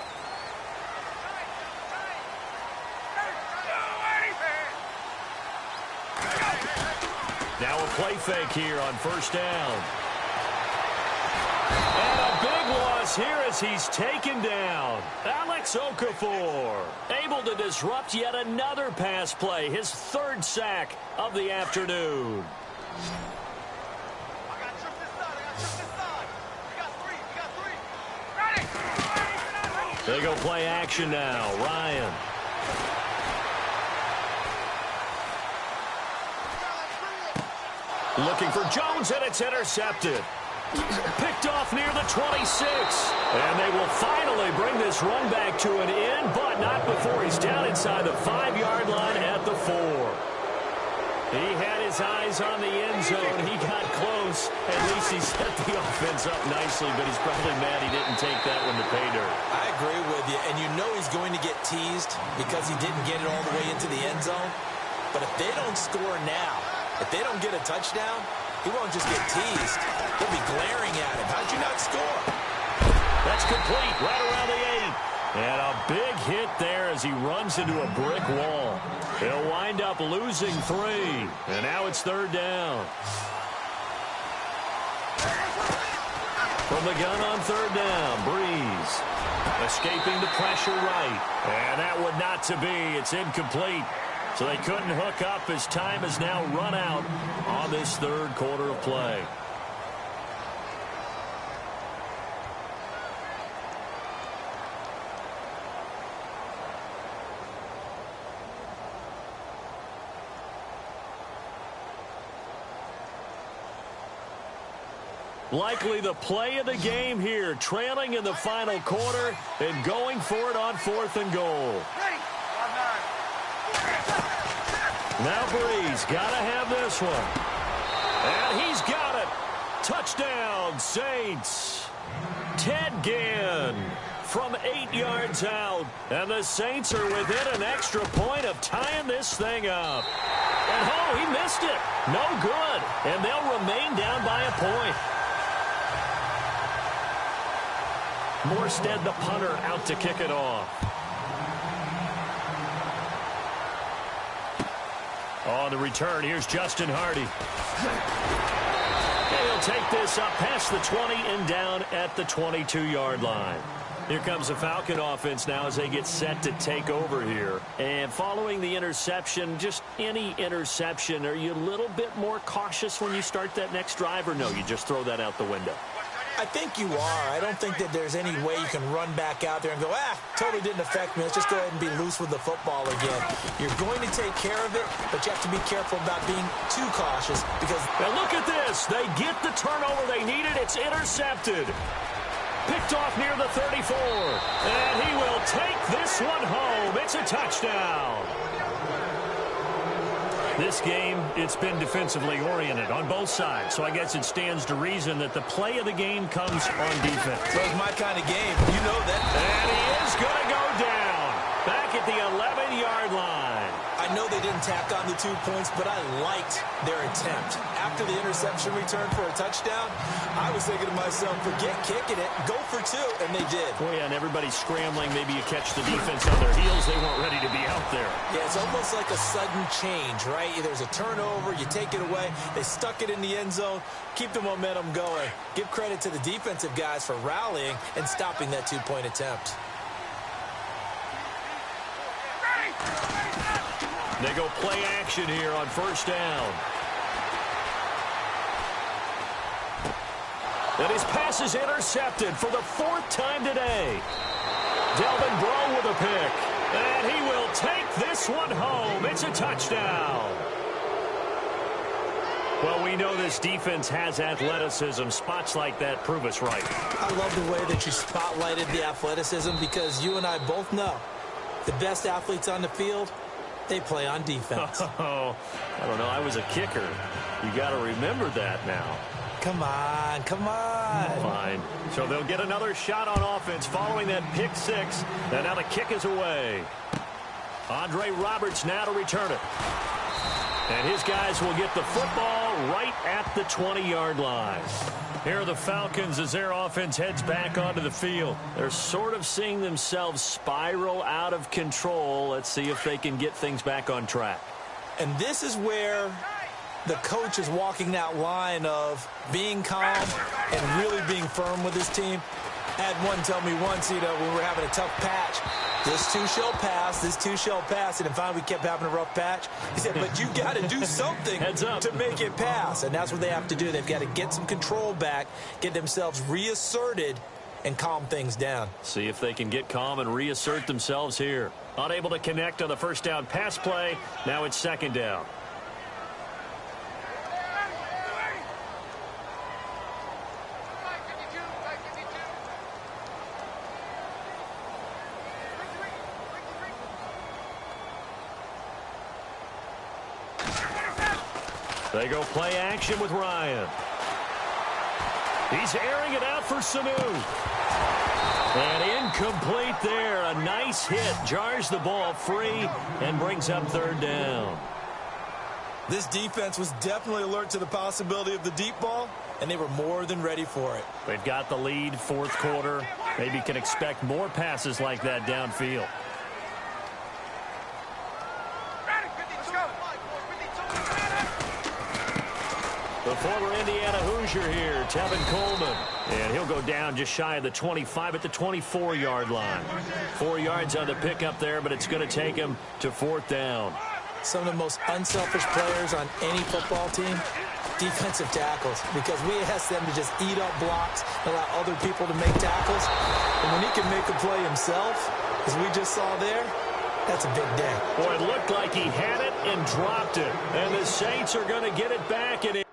Now a play fake here on 1st down. And a big loss here as he's taken down. Alex Okafor able to disrupt yet another pass play. His 3rd sack of the afternoon. They go play action now. Ryan. Looking for Jones, and it's intercepted. Picked off near the 26. And they will finally bring this run back to an end, but not before he's down inside the 5-yard line at the 4. He had his eyes on the end zone. He got close. At least he set the offense up nicely, but he's probably mad he didn't take that one to pay dirt. I agree with you, and you know he's going to get teased because he didn't get it all the way into the end zone. But if they don't score now, if they don't get a touchdown, he won't just get teased. He'll be glaring at him. How'd you not score? That's complete right around the 8. And a big hit there as he runs into a brick wall. He'll wind up losing 3. And now it's 3rd down. From the gun on 3rd down, Breeze. Escaping the pressure right. And that would not to be. It's incomplete. So they couldn't hook up as time has now run out on this 3rd quarter of play. Likely the play of the game here, trailing in the final quarter and going for it on 4th and goal. Now Breeze got to have this one. And he's got it. Touchdown, Saints. Ted Ginn from 8 yards out. And the Saints are within an extra point of tying this thing up. And, oh, he missed it. No good. And they'll remain down by a point. Morstead, the punter, out to kick it off. On the return, here's Justin Hardy. And he'll take this up past the 20 and down at the 22-yard line. Here comes the Falcon offense now as they get set to take over here. And following the interception, just any interception, are you a little bit more cautious when you start that next drive, or no, you just throw that out the window? I think you are. I don't think that there's any way you can run back out there and go, totally didn't affect me. Let's just go ahead and be loose with the football again. You're going to take care of it, but you have to be careful about being too cautious because... Now look at this. They get the turnover they needed. It's intercepted. Picked off near the 34. And he will take this one home. It's a touchdown. This game, it's been defensively oriented on both sides, so I guess it stands to reason that the play of the game comes on defense. So it's my kind of game. You know that. And he is going to go down back at the 11-yard line. I know they didn't tack on the 2 points, but I liked their attempt. After the interception return for a touchdown, I was thinking to myself, forget kicking it, go for 2, and they did. Well, yeah, and everybody's scrambling. Maybe you catch the defense on their heels. They weren't ready to be out there. Yeah, it's almost like a sudden change, right? There's a turnover, you take it away. They stuck it in the end zone. Keep the momentum going. Give credit to the defensive guys for rallying and stopping that 2-point attempt. They go play action here on first down. And his pass is intercepted for the 4th time today. Delvin Breaux with a pick. And he will take this one home. It's a touchdown. Well, we know this defense has athleticism. Spots like that prove us right. I love the way that you spotlighted the athleticism because you and I both know the best athletes on the field, they play on defense. Oh, I don't know. I was a kicker. You got to remember that now. Come on, come on. Fine. So they'll get another shot on offense following that pick 6. And now the kick is away. Andre Roberts now to return it. And his guys will get the football right at the 20-yard line. Here are the Falcons as their offense heads back onto the field. They're sort of seeing themselves spiral out of control. Let's see if they can get things back on track. And this is where the coach is walking that line of being calm and really being firm with his team. I had one tell me once, when we were having a tough patch, this too shall pass, this too shall pass. And then finally we kept having a rough patch. He said, but you got to do something to make it pass. And that's what they have to do. They've got to get some control back, get themselves reasserted, and calm things down. See if they can get calm and reassert themselves here. Unable to connect on the first down pass play. Now it's 2nd down. They go play action with Ryan. He's airing it out for Sanu. And incomplete there. A nice hit. Jars the ball free and brings up 3rd down. This defense was definitely alert to the possibility of the deep ball, and they were more than ready for it. They've got the lead, 4th quarter. Maybe can expect more passes like that downfield. The former Indiana Hoosier here, Tevin Coleman. And he'll go down just shy of the 25 at the 24-yard line. 4 yards on the pickup there, but it's going to take him to 4th down. Some of the most unselfish players on any football team, defensive tackles, because we ask them to just eat up blocks, allow other people to make tackles. And when he can make a play himself, as we just saw there, that's a big day. Boy, it looked like he had it and dropped it. And the Saints are going to get it back. And